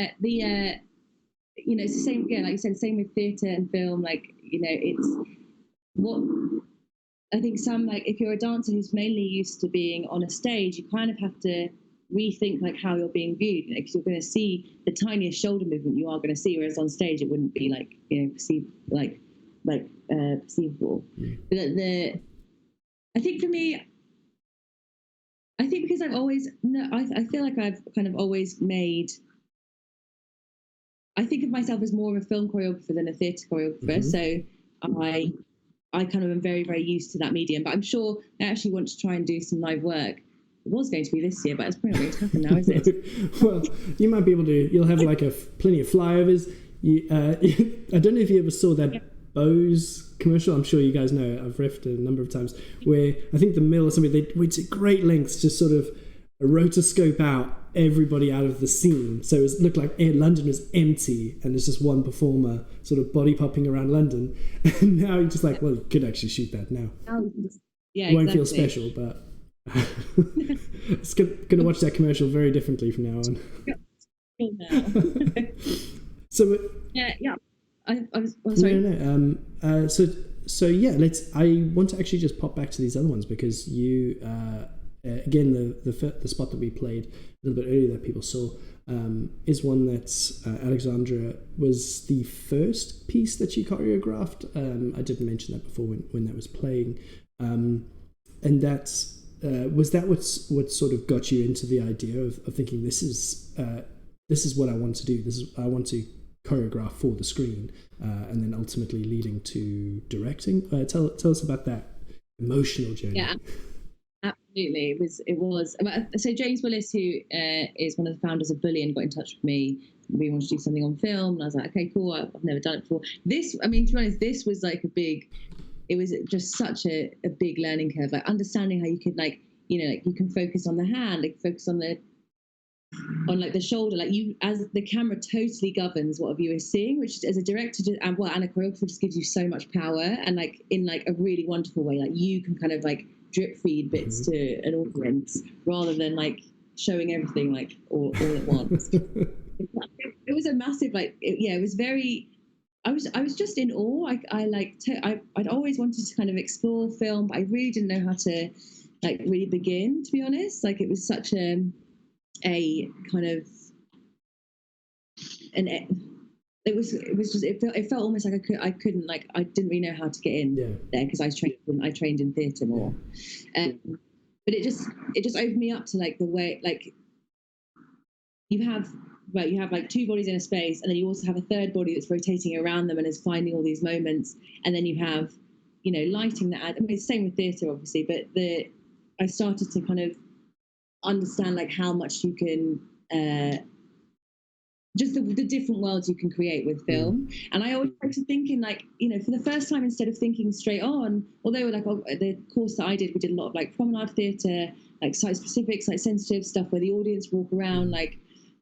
it's the same again, like you said, same with theatre and film. Like it's what I think some, like if you're a dancer who's mainly used to being on a stage, you kind of have to rethink like how you're being viewed, because you're going to see the tiniest shoulder movement you are going to see, whereas on stage it wouldn't be like perceived perceivable. But I think for me, I think because I've always I feel like I've kind of always made. I think of myself as more of a film choreographer than a theatre choreographer. So I kind of am very, very used to that medium. But I'm sure I actually want to try and do some live work. It was going to be this year, but it's probably not going to happen now, is it? Well, you might be able to. You'll have like plenty of flyovers. I don't know if you ever saw that Bose commercial. I'm sure you guys know. I've riffed a number of times where I think the Mill or something, they went to great lengths to sort of rotoscope out everybody out of the scene, so it looked like London was empty and there's just one performer sort of body popping around London. And now you're just like, well, you could actually shoot that now. Yeah, it won't feel special, but it's going to watch that commercial very differently from now on. So yeah. I was sorry. No. So yeah, I want to actually just pop back to these other ones, because you again, the spot that we played a little bit earlier that people saw is one that's Alexandra was the first piece that she choreographed. I didn't mention that before when that was playing, and that's was that what sort of got you into the idea of thinking this is what I want to do. I want to choreograph for the screen, and then ultimately leading to directing. Tell us about that emotional journey. Yeah. Absolutely, it was. So James Willis, who is one of the founders of Bully, got in touch with me. We wanted to do something on film, and I was like, okay, cool. I've never done it before. This, to be honest, this was like it was just such a big learning curve. Like understanding how you could you can focus on the hand, like focus on the shoulder, like you, as the camera totally governs what a viewer is seeing, which as a director and a choreographer just gives you so much power, and like in like a really wonderful way. Like you can kind of like drip feed bits to an audience rather than like showing everything like all at once. It was a massive it was very. I was just in awe. I'd always wanted to kind of explore film, but I really didn't know how to like really begin. To be honest, like it was such a kind of it felt almost like I couldn't like I didn't really know how to get in there, because I trained in theatre more, but it just opened me up to like the way like you have like two bodies in a space, and then you also have a third body that's rotating around them and is finding all these moments, and then you have lighting that it's the same with theatre obviously, but I started to kind of understand like how much you can just the different worlds you can create with film. And I always like to thinking like for the first time, instead of thinking straight on, although like the course that I did, we did a lot of like promenade theatre, like site specific, site sensitive stuff where the audience walk around like.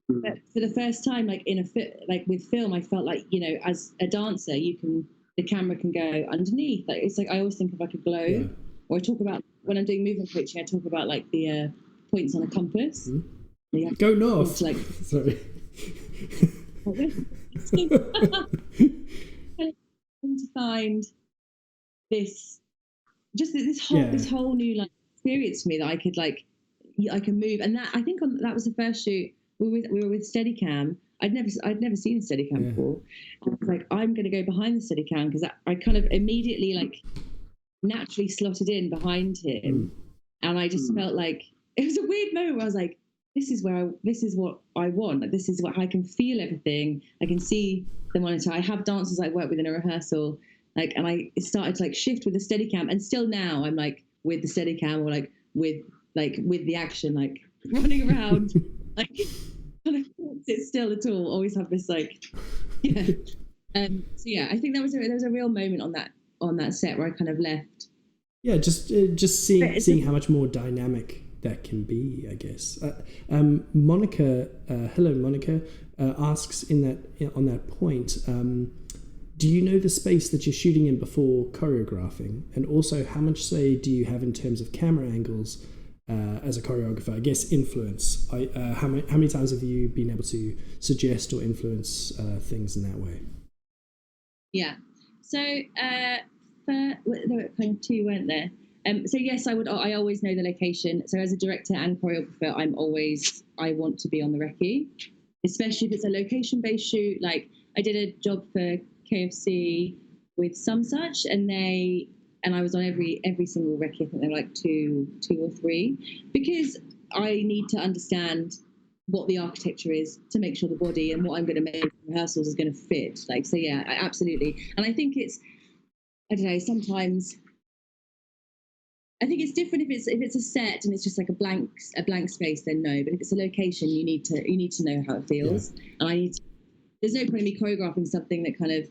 But for the first time, like with film, I felt like as a dancer, the camera can go underneath. Like it's like I always think of like a globe, or I talk about when I'm doing movement coaching, I talk about like the points on a compass. Go north. Like, sorry. To find this this whole new like experience for me that I could like I can move, and that I think that was the first shoot we were with Steadicam. I'd never seen a Steadicam before. And I was like, I'm going to go behind the Steadicam because I kind of immediately like naturally slotted in behind him, and I just felt like it was a weird moment where I was like, this is what I want. Like, this is what I can feel everything. I can see the monitor. I have dancers I work with in a rehearsal, like, and I started to like shift with the Steadicam, and still now I'm like with the Steadicam or like with the action, like running around, like kind of can't sit still at all. Always have this like, yeah. So yeah, I think there was a real moment on that set where I kind of left. Yeah, just seeing how much more dynamic that can be, I guess. Monica, hello Monica, asks on that point, do you know the space that you're shooting in before choreographing? And also, how much say do you have in terms of camera angles as a choreographer? I guess influence. How many times have you been able to suggest or influence things in that way? Yeah. So there were kind of two, weren't there? So yes, I always know the location. So as a director and choreographer, I want to be on the recce, especially if it's a location-based shoot. Like I did a job for KFC with some such, and I was on every single recce. I think there were like two or three, because I need to understand what the architecture is to make sure the body and what I'm going to make rehearsals is going to fit. Like, so yeah, absolutely. And I think it's, I don't know, sometimes I think it's different if it's a set and it's just like a blank space, then no. But if it's a location, you need to know how it feels. Yeah. And there's no point in me choreographing something that kind of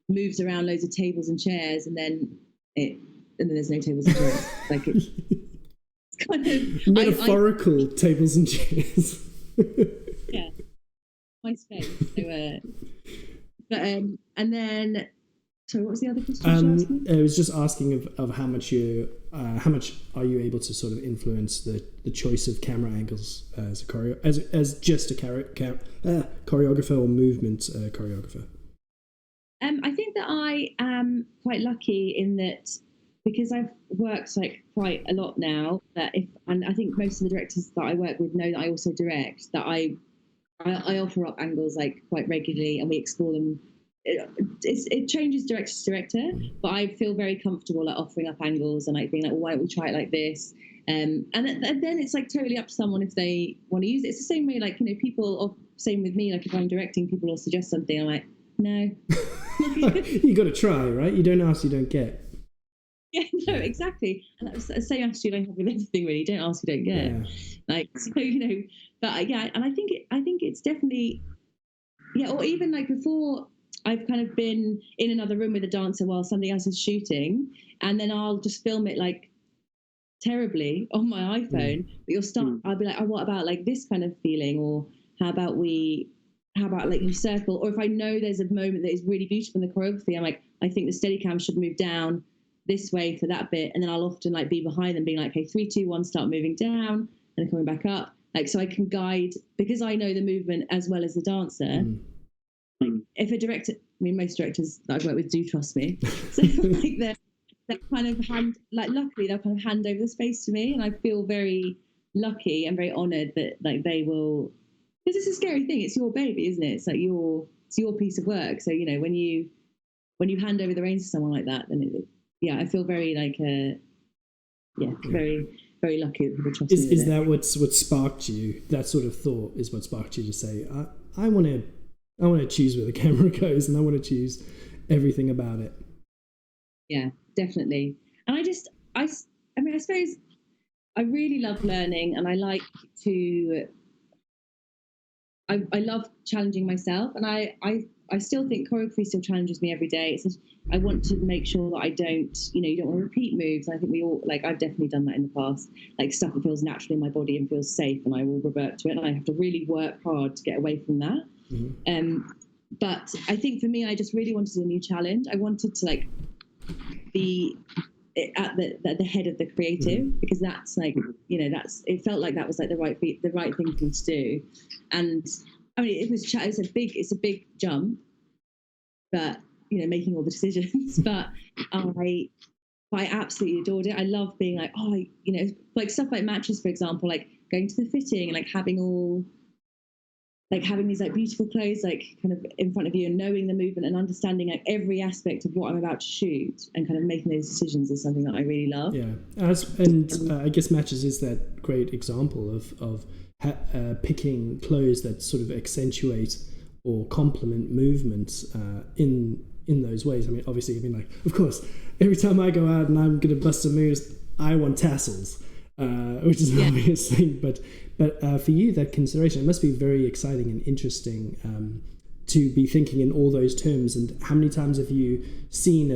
moves around loads of tables and chairs, and then there's no tables and chairs. Like it's kind of metaphorical tables and chairs. Yeah, my space. So, but and then. So what was the other question? I was just asking of how much are you able to sort of influence the choice of camera angles as a as just a choreographer or movement choreographer. I think that I am quite lucky in that, because I've worked like quite a lot now, and I think most of the directors that I work with know that I also direct, that I offer up angles like quite regularly, and we explore them. It changes director to director, but I feel very comfortable like offering up angles and like being like, well, why don't we try it like this? And then it's like totally up to someone if they want to use it. It's the same way, like, you know, people, same with me, like if I'm directing, people will suggest something, I'm like, no. You got to try, right? You don't ask, you don't get. Yeah, no, exactly. And that's the same attitude I have with everything, really. Don't ask, you don't get. Yeah. Like, so, you know, but yeah, and I think it's definitely, yeah, or even like before, I've kind of been in another room with a dancer while something else is shooting, and then I'll just film it like terribly on my iPhone. But I'll be like, oh, what about like this kind of feeling, or how about like you circle? Or if I know there's a moment that is really beautiful in the choreography, I'm like, I think the Steadicam should move down this way for that bit, and then I'll often like be behind them, being like, okay, 3, 2, 1, start moving down, and coming back up, like, so I can guide, because I know the movement as well as the dancer. If a director, I mean, most directors that I've worked with do trust me, so like they're kind of luckily they'll kind of hand over the space to me, and I feel very lucky and very honoured that like they will, because it's a scary thing. It's your baby, isn't it? It's like it's your piece of work. So, you know, when you hand over the reins to someone like that, then I feel very like very, very lucky that people trust me. Is that what sparked you? That sort of thought is what sparked you to say, I want to choose where the camera goes, and I want to choose everything about it. Yeah, definitely. And I suppose I really love learning, and I like to. I love challenging myself, and I still think choreography still challenges me every day. It's just, I want to make sure that I don't, you don't want to repeat moves. I think we all, like, I've definitely done that in the past, like stuff that feels natural in my body and feels safe, and I will revert to it, and I have to really work hard to get away from that. But I think for me, I just really wanted a new challenge. I wanted to like be at the head of the creative, because that's like, it felt like that was like the right thing to do. And I mean, it's a big jump, but making all the decisions. But I absolutely adored it. I love being like, like stuff like matches, for example, like going to the fitting and like having these like beautiful clothes like kind of in front of you, and knowing the movement and understanding like every aspect of what I'm about to shoot, and kind of making those decisions is something that I really love. Yeah, I guess matches is that great example of picking clothes that sort of accentuate or complement movements in those ways. I mean, obviously, like, of course, every time I go out and I'm going to bust some moves, I want tassels, which is an obvious thing. But for you, that consideration, it must be very exciting and interesting to be thinking in all those terms. And how many times have you seen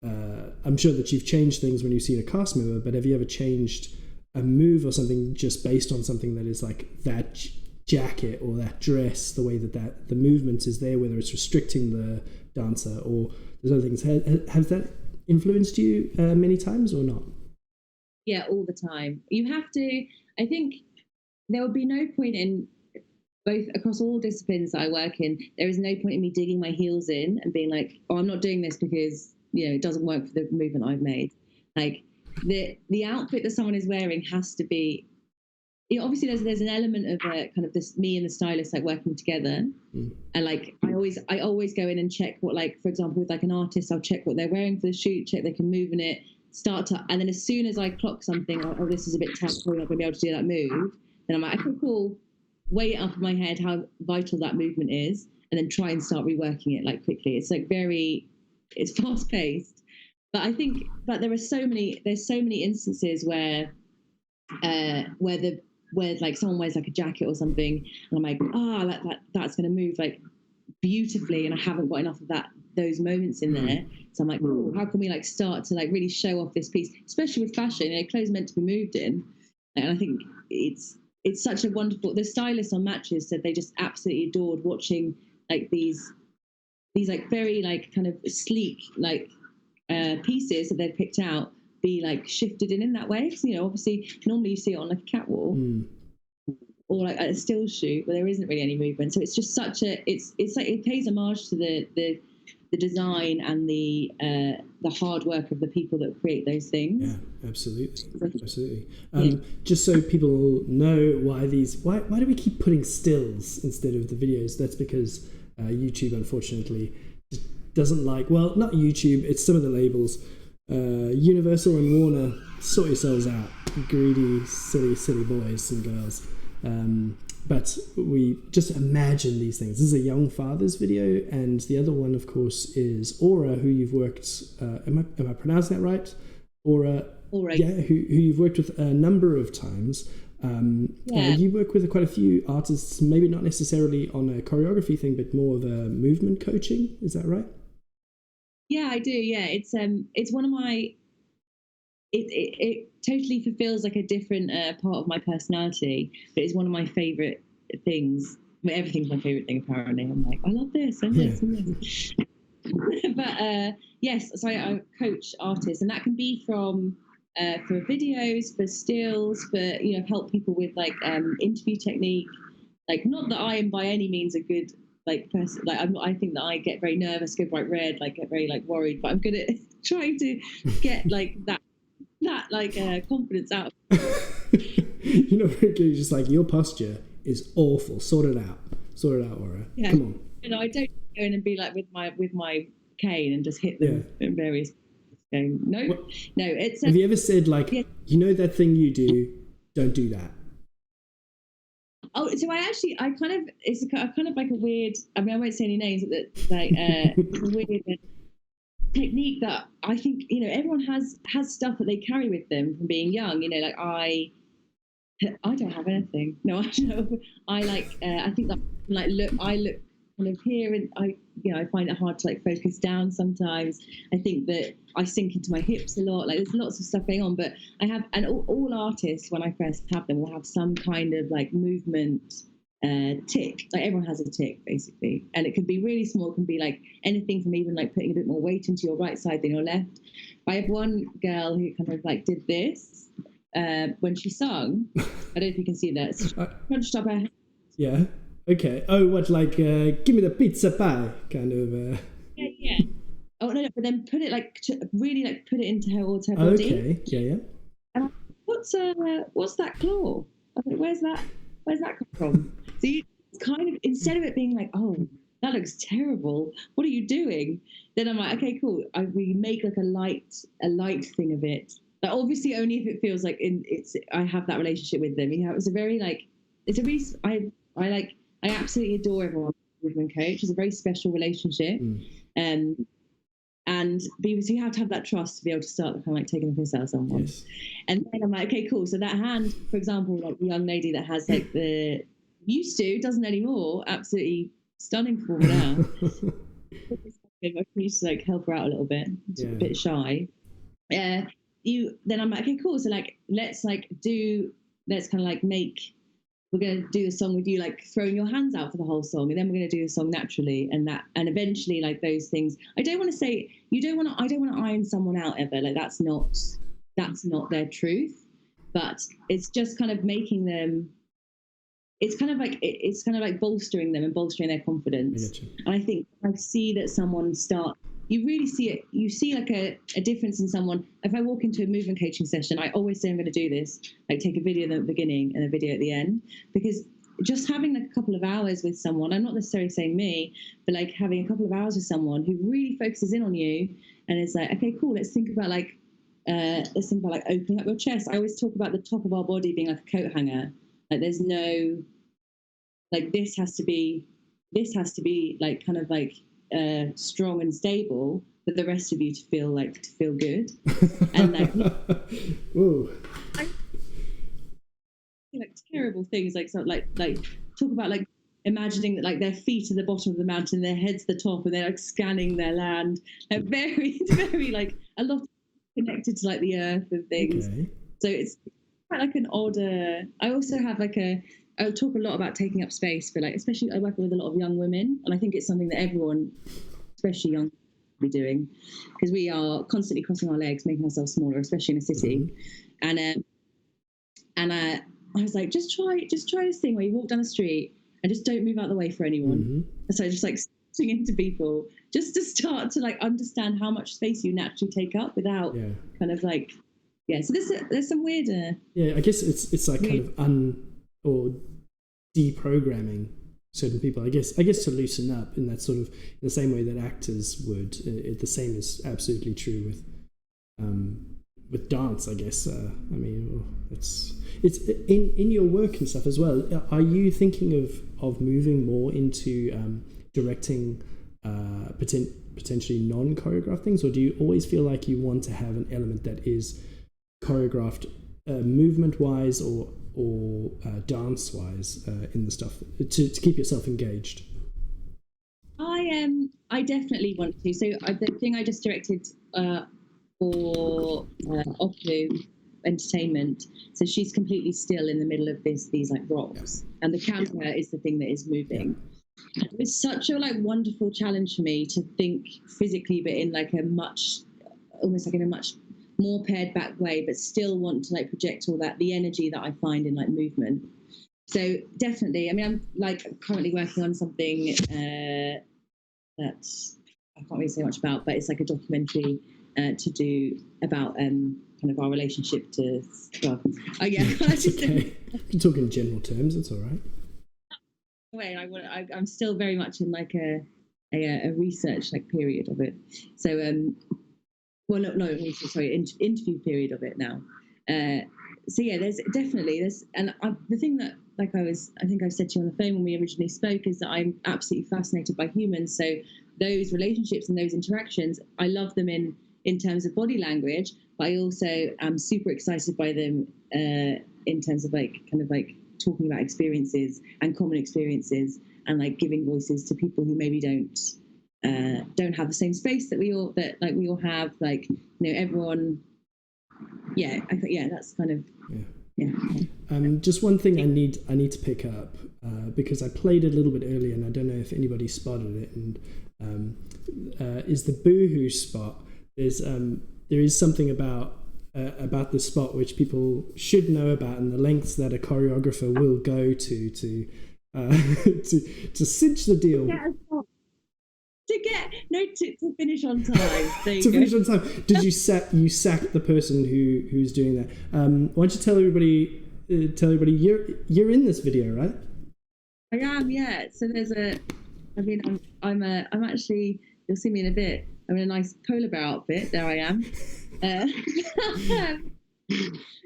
I'm sure that you've changed things when you've seen a cast member, but have you ever changed a move or something just based on something that is like that jacket or that dress, the way that the movement is there, whether it's restricting the dancer or there's other things? Has that influenced you many times or not? Yeah, all the time. You have to, I think there would be no point in, both across all disciplines that I work in, there is no point in me digging my heels in and being like, oh, I'm not doing this because it doesn't work for the movement I've made. Like the outfit that someone is wearing has to be, obviously there's an element of kind of this, me and the stylist like working together. And like I always go in and check what, like, for example, with like an artist, I'll check what they're wearing for the shoot, check they can move in it, and then as soon as I clock something, oh, this is a bit tight, probably not going to be able to do that move, then I'm like, okay, cool, weigh it up in my head how vital that movement is, and then try and start reworking it like quickly. It's like it's fast paced. But I think there's so many instances where like someone wears like a jacket or something, and I'm like, that's going to move like beautifully, and I haven't got enough of those moments in there. So I'm like, oh, how can we like start to like really show off this piece, especially with fashion? Clothes meant to be moved in, and I think it's such a wonderful. The stylists on matches said they just absolutely adored watching like these like very like kind of sleek like pieces that they've picked out be like shifted in that way. Because obviously normally you see it on like a catwalk or like a still shoot where there isn't really any movement. So it's just such a it's like it pays homage to the design and the hard work of the people that create those things. Yeah, absolutely. Just so people know why do we keep putting stills instead of the videos? That's because YouTube unfortunately doesn't like, well, not YouTube, it's some of the labels. Universal and Warner, sort yourselves out, greedy, silly boys and girls. But we just imagine these things. This is a Young Fathers video, and the other one, of course, is Aura, who you've worked. Am I pronouncing that right? Aura. Yeah, who you've worked with a number of times. You work with quite a few artists, maybe not necessarily on a choreography thing, but more of a movement coaching. Is that right? Yeah, I do. Yeah, it's one of my. It totally fulfills like a different part of my personality, but it's one of my favorite things. I mean, everything's my favorite thing. Apparently, I'm like, I love this and this and this. But yes, so I coach artists, and that can be from for videos, for stills, for help people with like interview technique. Like, not that I am by any means a good like person. Like, I think that I get very nervous, go bright red, like get very like worried. But I'm good at trying to get like that like confidence out. You're just like, your posture is awful. Sort it out, Aura. Yeah. Come on. I don't go in and be like with my cane and just hit them in various. No. It's. Have you ever said like, that thing you do? Don't do that. Oh, so I kind of, it's kind of like a weird. I mean, I won't say any names, but like weird technique that I think everyone has stuff that they carry with them from being young. Like I don't have anything. No, I like. I think that I look kind of here, and I find it hard to like focus down sometimes. I think that I sink into my hips a lot. Like, there's lots of stuff going on, but I have, and all artists when I first have them will have some kind of like movement tick. Like everyone has a tick basically, and it can be really small. It can be like anything from even like putting a bit more weight into your right side than your left. I have one girl who kind of like did this when she sung. I don't know if you can see that. She crunched up her hand. Yeah. Okay. Oh, what, like give me the pizza pie kind of. Yeah. Oh no, but then put it like really like put it into her body. Okay. Yeah. And I, what's that claw? I was like, where's that come from? So you kind of, instead of it being like, oh, that looks terrible, what are you doing? Then I'm like, okay, cool. We make like a light thing of it. Like obviously only if it feels like I have that relationship with them. You know, it's a very like, it's a really, I absolutely adore everyone. Movement coach. It's a very special relationship. And because you have to have that trust to be able to start kind of like taking the piss out of someone. Yes. And then I'm like, okay, cool. So that hand, for example, like the young lady that has like doesn't anymore, absolutely stunning performer now. I used to like help her out a little bit. She's a bit shy. Then I'm like, okay, cool. So like, let's kind of like we're going to do the song with you like throwing your hands out for the whole song, and then we're going to do the song naturally, and eventually like those things. I don't want to iron someone out ever. Like that's not their truth, but it's just kind of making them. It's kind of like bolstering them and bolstering their confidence. And I think I see that someone you really see it. You see like a difference in someone. If I walk into a movement coaching session, I always say I'm going to do this, like take a video at the beginning and a video at the end, because just having like a couple of hours with someone, I'm not necessarily saying me, but like having a couple of hours with someone who really focuses in on you and is like, okay, cool, let's think about like opening up your chest. I always talk about the top of our body being like a coat hanger. Like there's no, like this has to be like kind of like strong and stable for the rest of you to feel good. And like, like terrible things like talk about like imagining that like their feet are the bottom of the mountain, their head's the top, and they're like scanning their land. Like very like a lot connected to like the earth and things. Okay. So it's quite like an odd. I also have like I talk a lot about taking up space for like, especially I work with a lot of young women, and I think it's something that everyone, especially young, be doing, because we are constantly crossing our legs, making ourselves smaller, especially in a city. Mm-hmm. And I was like, just try this thing where you walk down the street and just don't move out of the way for anyone. Mm-hmm. And so just like sitting into people, just to start to like understand how much space you naturally take up without kind of like, so there's some weird. I guess it's like weird, kind of or deprogramming certain people. I guess to loosen up in that sort of, in the same way that actors would. The same is absolutely true with dance, I guess. I mean, it's in your work and stuff as well. Are you thinking of moving more into directing potentially non-choreographed things, or do you always feel like you want to have an element that is choreographed movement-wise or dance-wise in the stuff to keep yourself engaged? I definitely want to. So the thing I just directed for Oplu Entertainment. So she's completely still in the middle of these like rocks, and the camera is the thing that is moving. Yeah. It's such a like wonderful challenge for me to think physically, but in like almost like in a much more pared back way, but still want to like project all the energy that I find in like movement. So definitely, I mean, I'm like currently working on something that I can't really say much about, but it's like a documentary to do about kind of our relationship to drugs. Okay. You're talking in general terms. It's all right. I'm still very much in like a research like period of it. So interview period of it now. So yeah, there's and the thing that like I think I said to you on the phone when we originally spoke is that I'm absolutely fascinated by humans. So those relationships and those interactions, I love them in terms of body language, but I also am super excited by them in terms of like kind of like talking about experiences and common experiences, and like giving voices to people who maybe don't have the same space that we all have, like, you know, everyone. That's kind of Just one thing I need to pick up because I played it a little bit earlier, and I don't know if anybody spotted it. And is the boohoo spot? There is something about the spot which people should know about, and the lengths that a choreographer will go to cinch the deal. To finish on time. Finish on time. Did you sack the person who's doing that? Why don't you tell everybody you're in this video, right? I am, yeah. So I'm actually, you'll see me in a bit. I'm in a nice polar bear outfit. There I am.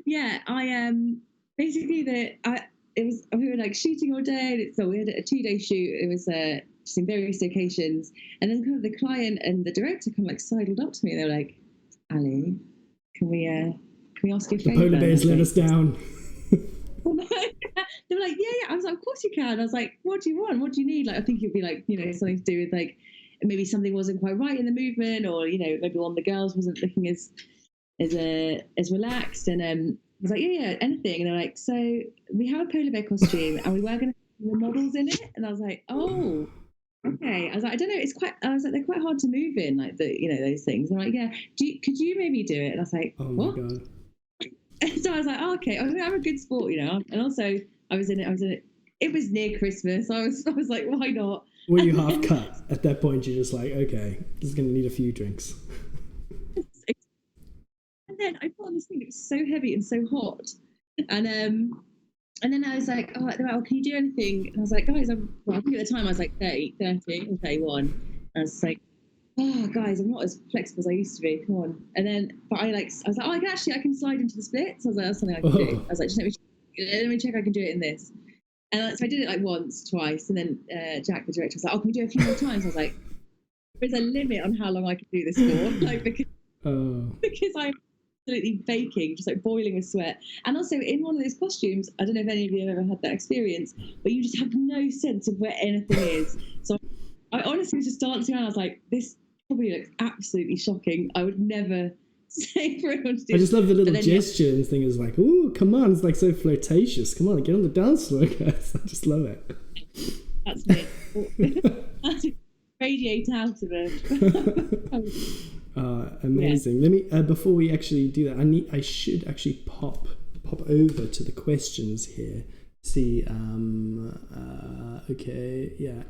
Yeah, I am basically we were like shooting all day. So we had a 2-day shoot. It was just in various locations, and then kind of the client and the director kind of like sidled up to me. They were like, "Ali, can we ask you a favor?" The polar bears let us down. They were like, yeah. I was like, of course you can. I was like, what do you want? What do you need? Like, I think it'd be like, something to do with like maybe something wasn't quite right in the movement, or maybe one of the girls wasn't looking as relaxed. And I was like, yeah, anything. And they're like, so we have a polar bear costume, and we were going to have the models in it. And I was like, oh, okay. I was like, I don't know. I was like, they're quite hard to move in, like those things. And they're like, yeah. Could you maybe do it? And I was like, oh what? My God. And so I was like, oh, okay. I mean, I'm a good sport, And also, I was in it. It was near Christmas. I was like, why not? Were you half cut at that point? You're just like, okay, this is going to need a few drinks. And then I put on this thing. It was so heavy and so hot, and then I was like, oh, they're like, oh, can you do anything? And I was like, guys, I think at the time I was like 30 or 31. And I was like, oh, guys, I'm not as flexible as I used to be. Come on. And then, I was like, oh, I can slide into the splits. I was like, that's something I can do. I was like, just let me check I can do it in this. And so I did it like once, twice, and then Jack, the director, was like, oh, can we do it a few more times? I was like, there's a limit on how long I can do this for, like because I'm absolutely baking, just like boiling with sweat. And also in one of those costumes, I don't know if any of you have ever had that experience, but you just have no sense of where anything is. So I honestly was just dancing around. I was like, this probably looks absolutely shocking. I would never say for everyone to do. I just love the little gesture and thing. Is like, oh, come on, it's like so flirtatious. Come on, get on the dance floor, guys. I just love it. That's me. That's radiate out of it. Amazing. Yeah. Let me before we actually do that, I should actually pop over to the questions here. See, okay, yeah.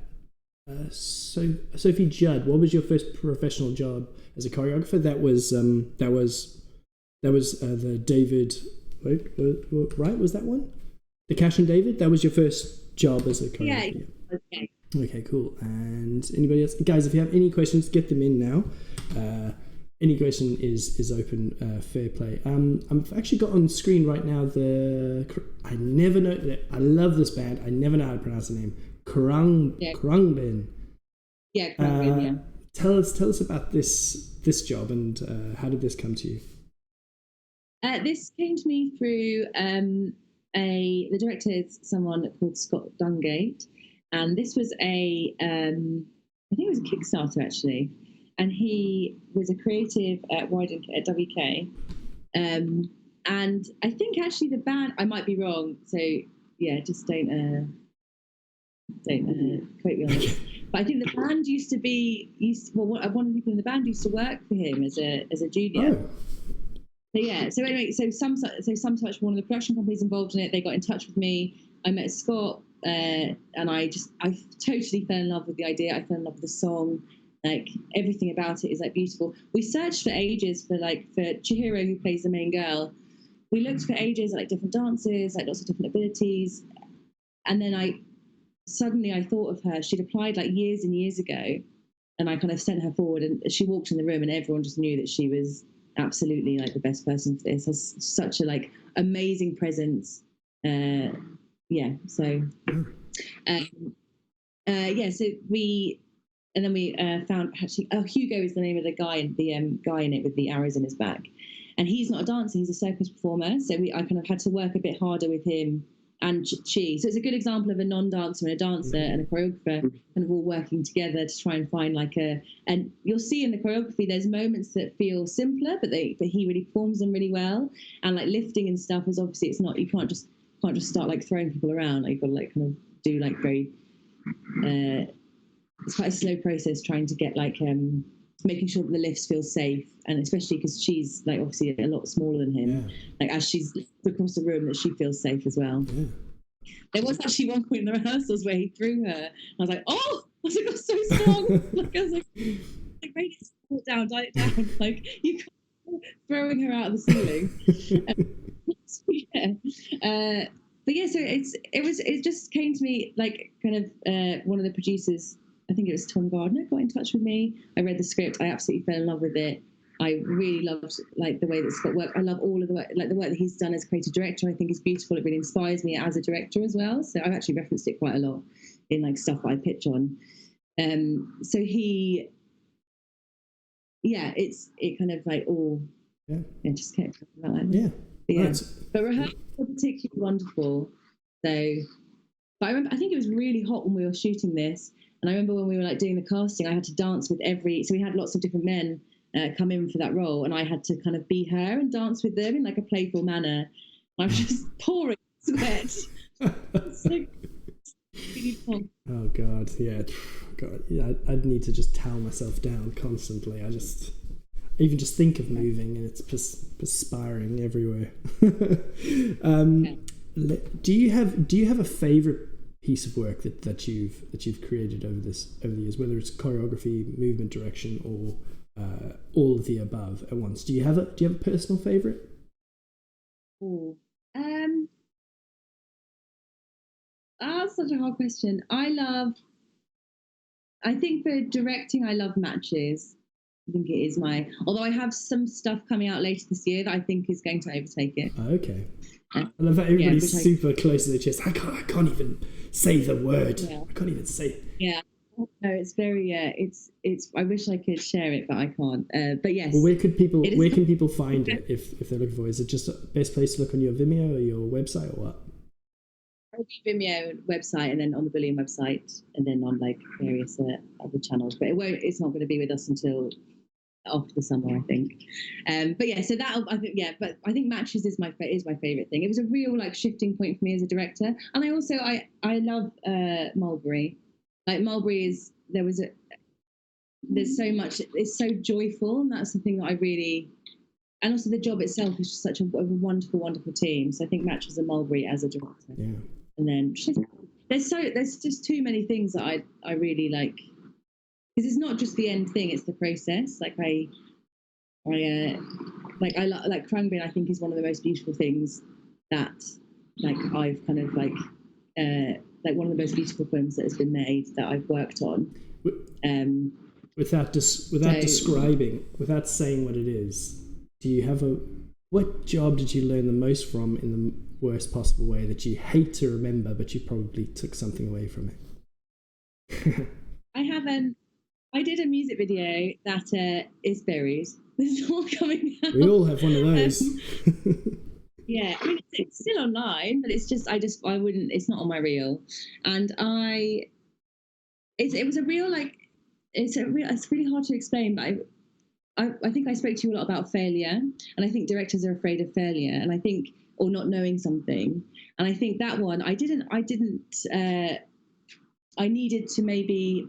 So Sophie Judd, what was your first professional job as a choreographer? That was the David. Right? Was that one? The Cash and David. That was your first job as a choreographer. Yeah. Okay. Okay, cool. And anybody else, guys? If you have any questions, get them in now. Any question is open. Fair play. I've actually got on screen right now I never know. I love this band. I never know how to pronounce the name. Khruangbin. Yeah, Khruangbin, yeah. Tell us about this job and how did this come to you? This came to me through the director is someone called Scott Dungate, and this was I think it was a Kickstarter actually, and he was a creative at WK, and I think actually the band, I might be wrong, so yeah, just don't quote me on this. But I think the band one of the people in the band used to work for him as a junior. Oh. So yeah. So anyway, some touch, one of the production companies involved in it, they got in touch with me. I met Scott, and I totally fell in love with the idea. I fell in love with the song. Like everything about it is like beautiful. We searched for ages for Chihiro, who plays the main girl. We looked for ages at like different dances, like lots of different abilities, and then I thought of her. She'd applied like years and years ago, and I kind of sent her forward, and she walked in the room and everyone just knew that she was absolutely like the best person for this. Has such a like amazing presence. So we found actually Hugo is the name of the guy in it with the arrows in his back, and he's not a dancer, he's a circus performer, so I kind of had to work a bit harder with him and she. So it's a good example of a non-dancer and a dancer and a choreographer kind of all working together to try and find like and you'll see in the choreography there's moments that feel simpler, but he really performs them really well. And like lifting and stuff is obviously, it's not, you can't just start like throwing people around. Like you've got to like kind of do like very it's quite a slow process trying to get like making sure that the lifts feel safe, and especially because she's like obviously a lot smaller than him, like as she's across the room, that she feels safe as well. There was actually one point in the rehearsals where he threw her. I was like, oh, I was like, I'm so strong. Like, I was like ready to put down, diet down. Like you can't throwing her out of the ceiling. But yeah, so it just came to me like kind of one of the producers, I think it was Tom Gardner, got in touch with me. I read the script. I absolutely fell in love with it. I really loved like the way that Scott worked. I love all of the work, like the work that he's done as creative director. I think is beautiful. It really inspires me as a director as well. So I've actually referenced it quite a lot in like stuff that I pitch on. So he, it kind of like it just kept coming out. But rehearsals were particularly wonderful. So, but I think it was really hot when we were shooting this. And I remember when we were like doing the casting, I had to dance with so we had lots of different men come in for that role, and I had to kind of be her and dance with them in like a playful manner. I was just pouring sweat. So really fun. Oh God, yeah. I'd need to just towel myself down constantly. I even just think of moving and it's perspiring everywhere. Do you have a favorite piece of work that you've created over the years, whether it's choreography, movement, direction, or all of the above at once? Do you have a personal favorite? That's such a hard question. I think for directing, I love Matches. I think it is although I have some stuff coming out later this year that I think is going to overtake it. Okay. I love that everybody's super close to their chest. I can't even say the word. I can't even say it. Yeah. No, it's very it's I wish I could share it, but I can't. But yes. Well, where can people find it if they're looking for it? Is it just the best place to look on your Vimeo or your website or what? Vimeo website, and then on the Bullion website, and then on like various other channels. But it's not going to be with us until after the summer, I think. But yeah, so that I think but I think Matches is my favorite thing. It was a real like shifting point for me as a director, and I love Mulberry. Like Mulberry there's so much, it's so joyful, and that's the thing that I really, and also the job itself is just such a wonderful team. So I think Matches and Mulberry as a director. Yeah. And then there's just too many things that I really like, because it's not just the end thing, it's the process. Like like Cranberry, I think is one of the most beautiful things that like I've kind of like one of the most beautiful films that has been made that I've worked on. Without describing, without saying what it is, do you have what job did you learn the most from in the worst possible way that you hate to remember, but you probably took something away from it? I did a music video that is buried. It's all coming out. We all have one of those. Yeah, I mean, it's still online, but it's just I wouldn't. It's not on my reel, and it was a real like it's really hard to explain, but I think I spoke to you a lot about failure, and I think directors are afraid of failure, and I think, or not knowing something, and I think that one I needed to maybe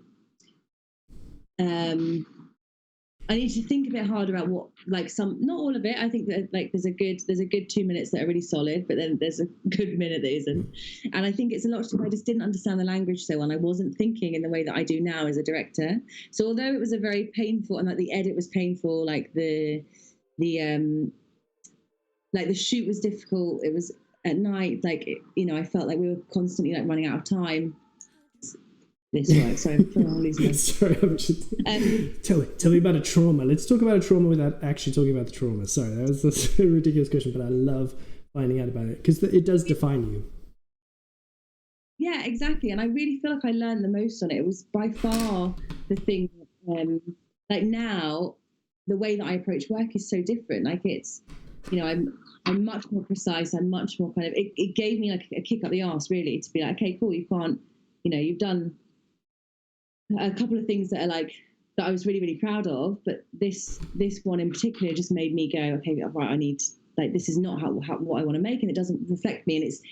I need to think a bit harder about what, like, not all of it. I think that like there's a good 2 minutes that are really solid, but then there's a good minute that isn't. And I think it's a lot to do. I just didn't understand the language so well. I wasn't thinking in the way that I do now as a director. So although it was a very painful, and like the edit was painful, like the shoot was difficult. It was at night, like, I felt like we were constantly like running out of time. Sorry, I'm just tell me about a trauma. Let's talk about a trauma without actually talking about the trauma. Sorry, that's a ridiculous question, but I love finding out about it because it does define you. Yeah, exactly. And I really feel like I learned the most on it. It was by far the thing. Like now, the way that I approach work is so different. Like it's, I'm much more precise. I'm much more kind of, it gave me like a kick up the arse, really, to be like, okay, cool, you can't, you've done a couple of things that are like, that I was really, really proud of, but this one in particular just made me go, okay, right, I need, like, this is not how what I want to make, and it doesn't reflect me. And it's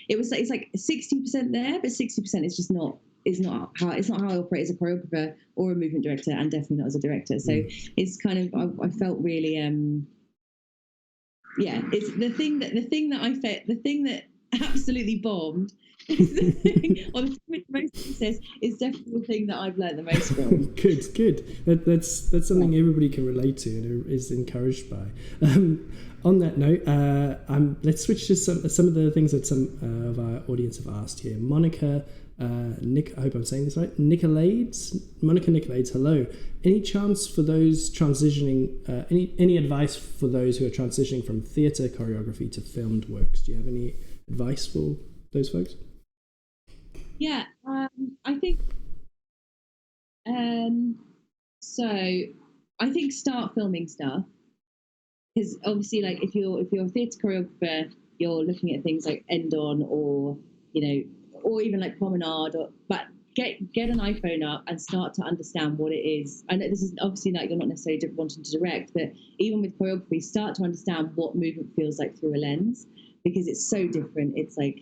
like 60% there, but 60% is just not, it's not how I operate as a choreographer or a movement director, and definitely not as a director. So it's kind of, I felt really, it's the thing that absolutely bombed is the thing, or the thing with most process is definitely the thing that I've learned the most from. Good. That's something everybody can relate to and is encouraged by. On that note, let's switch to some of the things that some of our audience have asked here. Monica, I hope I'm saying this right. Monica Nicolades, hello. Any chance for those transitioning? Any advice for those who are transitioning from theatre choreography to filmed works? Do you have any advice for those folks? Yeah, I think. So I think start filming stuff, because obviously, like, if you're a theatre choreographer, you're looking at things like End On, or or even like Promenade, but get an iPhone up and start to understand what it is. I know this is obviously like you're not necessarily wanting to direct, but even with choreography, start to understand what movement feels like through a lens, because it's so different. It's like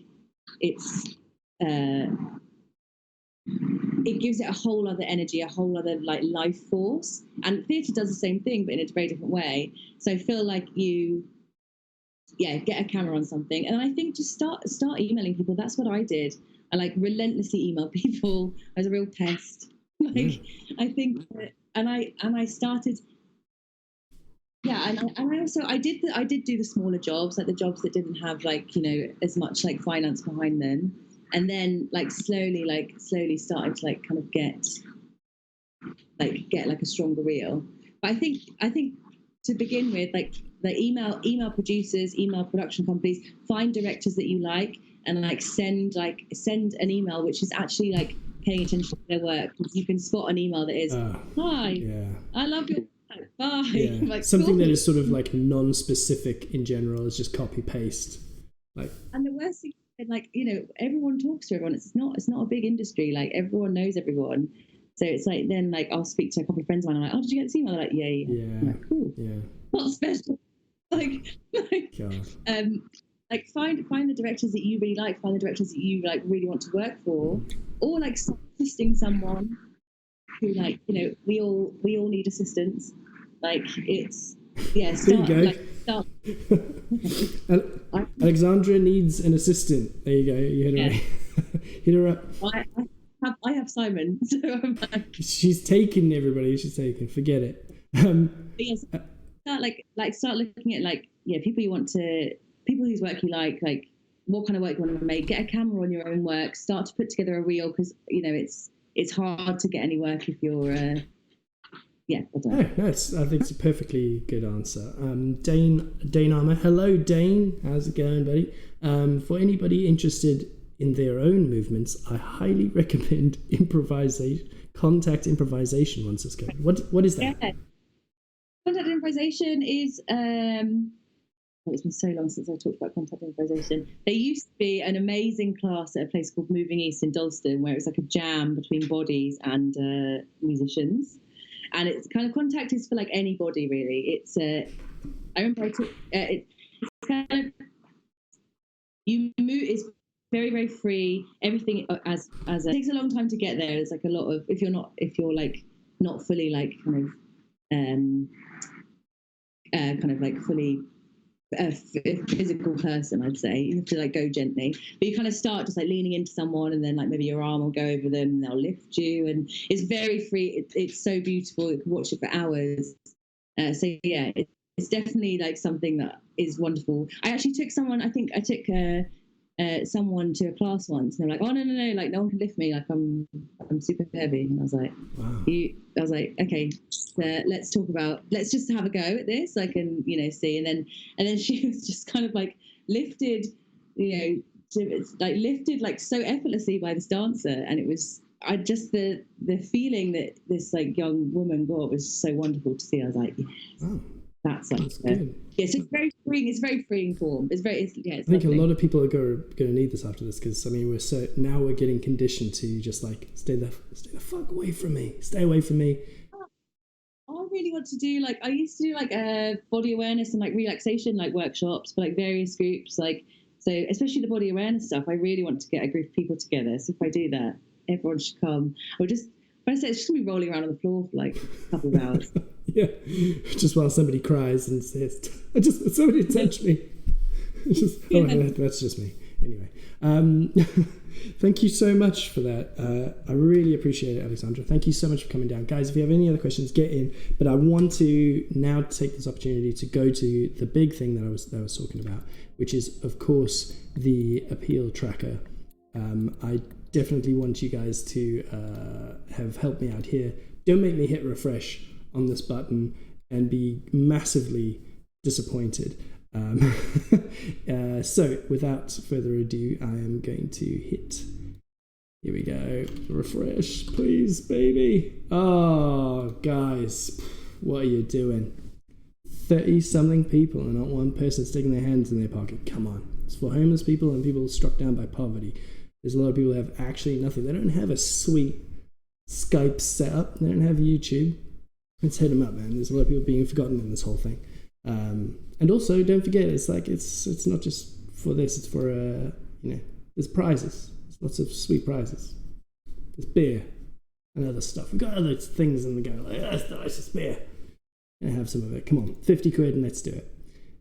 it gives it a whole other energy, a whole other like life force. And theatre does the same thing, but in a very different way. So I feel like get a camera on something, and I think just start emailing people. That's what I did. I like relentlessly email people. I was a real pest. I think, and I started. Yeah, and I also I did do the smaller jobs, like the jobs that didn't have like as much like finance behind them, and then like slowly started to like kind of get like a stronger reel. But I think to begin with, like the email producers, email production companies, find directors that you like, and like send an email which is actually like paying attention to their work. You can spot an email that is, hi, I love your work, bye. Yeah. Like, something that is sort of like non-specific in general is just copy paste. Like, and the worst thing, like everyone talks to everyone. It's not a big industry. Like everyone knows everyone. So it's like, then like I'll speak to a couple of friends of mine. I'm like, oh, did you get this email? They're like, yeah. I'm like, cool. Yeah. Not special. Like find the directors that you really like. Find the directors that you like really want to work for, or like start assisting someone who like we all need assistance. Like it's start. There you go. Alexandra needs an assistant. There you go. You hit her up. I have Simon, so I'm like, she's taken everybody. She's taken. Forget it. Start looking at people whose work you like what kind of work you want to make. Get a camera on your own work. Start to put together a reel, because it's hard to get any work if you're. I think it's a perfectly good answer. Dane Armour. Hello, Dane. How's it going, buddy? For anybody interested in their own movements, I highly recommend contact improvisation once it's going. What is that? Yeah. Contact improvisation is it's been so long since I talked about contact improvisation. There used to be an amazing class at a place called Moving East in Dalston, where it was like a jam between bodies and musicians. And it's kind of, contact is for like anybody really. It's I remember it's kind of, you move, it's very, very free. Everything it takes a long time to get there. There's like a lot of, if you're like not fully like kind of like fully a physical person, I'd say you have to like go gently, but you kind of start just like leaning into someone, and then like maybe your arm will go over them and they'll lift you, and it's very free. It's so beautiful. You can watch it for hours. It's definitely like something that is wonderful. I actually took someone. I took someone to a class once, and they're like, oh no, like no one can lift me, like I'm super heavy. And I was like, wow. I was like, okay, let's just have a go at this, like, and see. And then she was just kind of like lifted like so effortlessly by this dancer, and it was, the feeling that this like young woman got was so wonderful to see. I was like, yes. Oh. That's like good. Yes, it's very freeing. It's very freeing form. It's I think lovely. a lot of people are going to need this after this, because I mean we're getting conditioned to just like stay the fuck away from me, stay away from me. I really want to do like, I used to do like body awareness and like relaxation like workshops for like various groups, like, so especially the body awareness stuff. I really want to get a group of people together. So if I do that, everyone should come. Or just, when I say it's just gonna be rolling around on the floor for like a couple of hours. Yeah, just while somebody cries and says, "I just want somebody to touch me." That's just me. Anyway, thank you so much for that. I really appreciate it, Alexandra. Thank you so much for coming down, guys. If you have any other questions, get in. But I want to now take this opportunity to go to the big thing that I was talking about, which is, of course, the appeal tracker. I definitely want you guys to have helped me out here. Don't make me hit refresh on this button and be massively disappointed. So without further ado, I am going to hit, here we go, refresh, please, baby. Oh, guys, what are you doing? 30 something people and not one person sticking their hands in their pocket. Come on. It's for homeless people and people struck down by poverty. There's a lot of people who have actually nothing. They don't have a sweet Skype setup. They don't have YouTube. Let's hit them up, man. There's a lot of people being forgotten in this whole thing. And also, don't forget, it's like it's not just for this. It's for there's prizes. There's lots of sweet prizes. There's beer and other stuff. We've got other things in the go. Like, that's delicious beer. And have some of it. Come on, 50 quid and let's do it.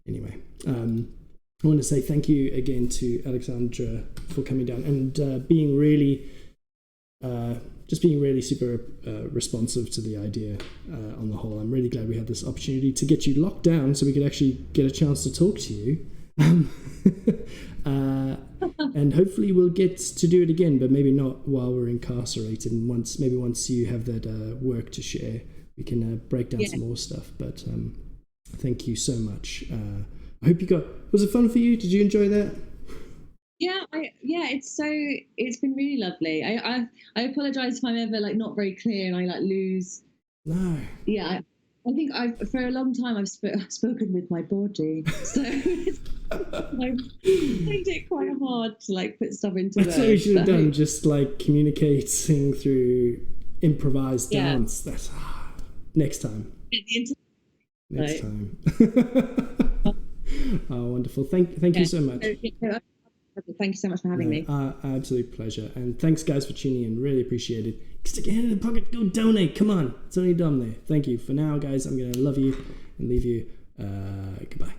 Anyway, I want to say thank you again to Alexandra for coming down and being really super responsive to the idea on the whole. I'm really glad we had this opportunity to get you locked down so we could actually get a chance to talk to you. And hopefully we'll get to do it again, but maybe not while we're incarcerated. And once you have that work to share, we can break down some more stuff. But thank you so much. I hope was it fun for you? Did you enjoy that? Yeah, it's been really lovely. I apologize if I'm ever like not very clear and I like lose. No. Yeah, I think for a long time I've spoken with my body, so I find it quite hard to like put stuff into That's what you should have done. Just like communicating through improvised dance. That's next time. Next time. Oh, wonderful! Thank you so much. Thank you so much for having me. Absolute pleasure. And thanks, guys, for tuning in. Really appreciate it. Stick your hand in the pocket. Go donate. Come on. It's only dumb there. Thank you. For now, guys, I'm going to love you and leave you. Goodbye.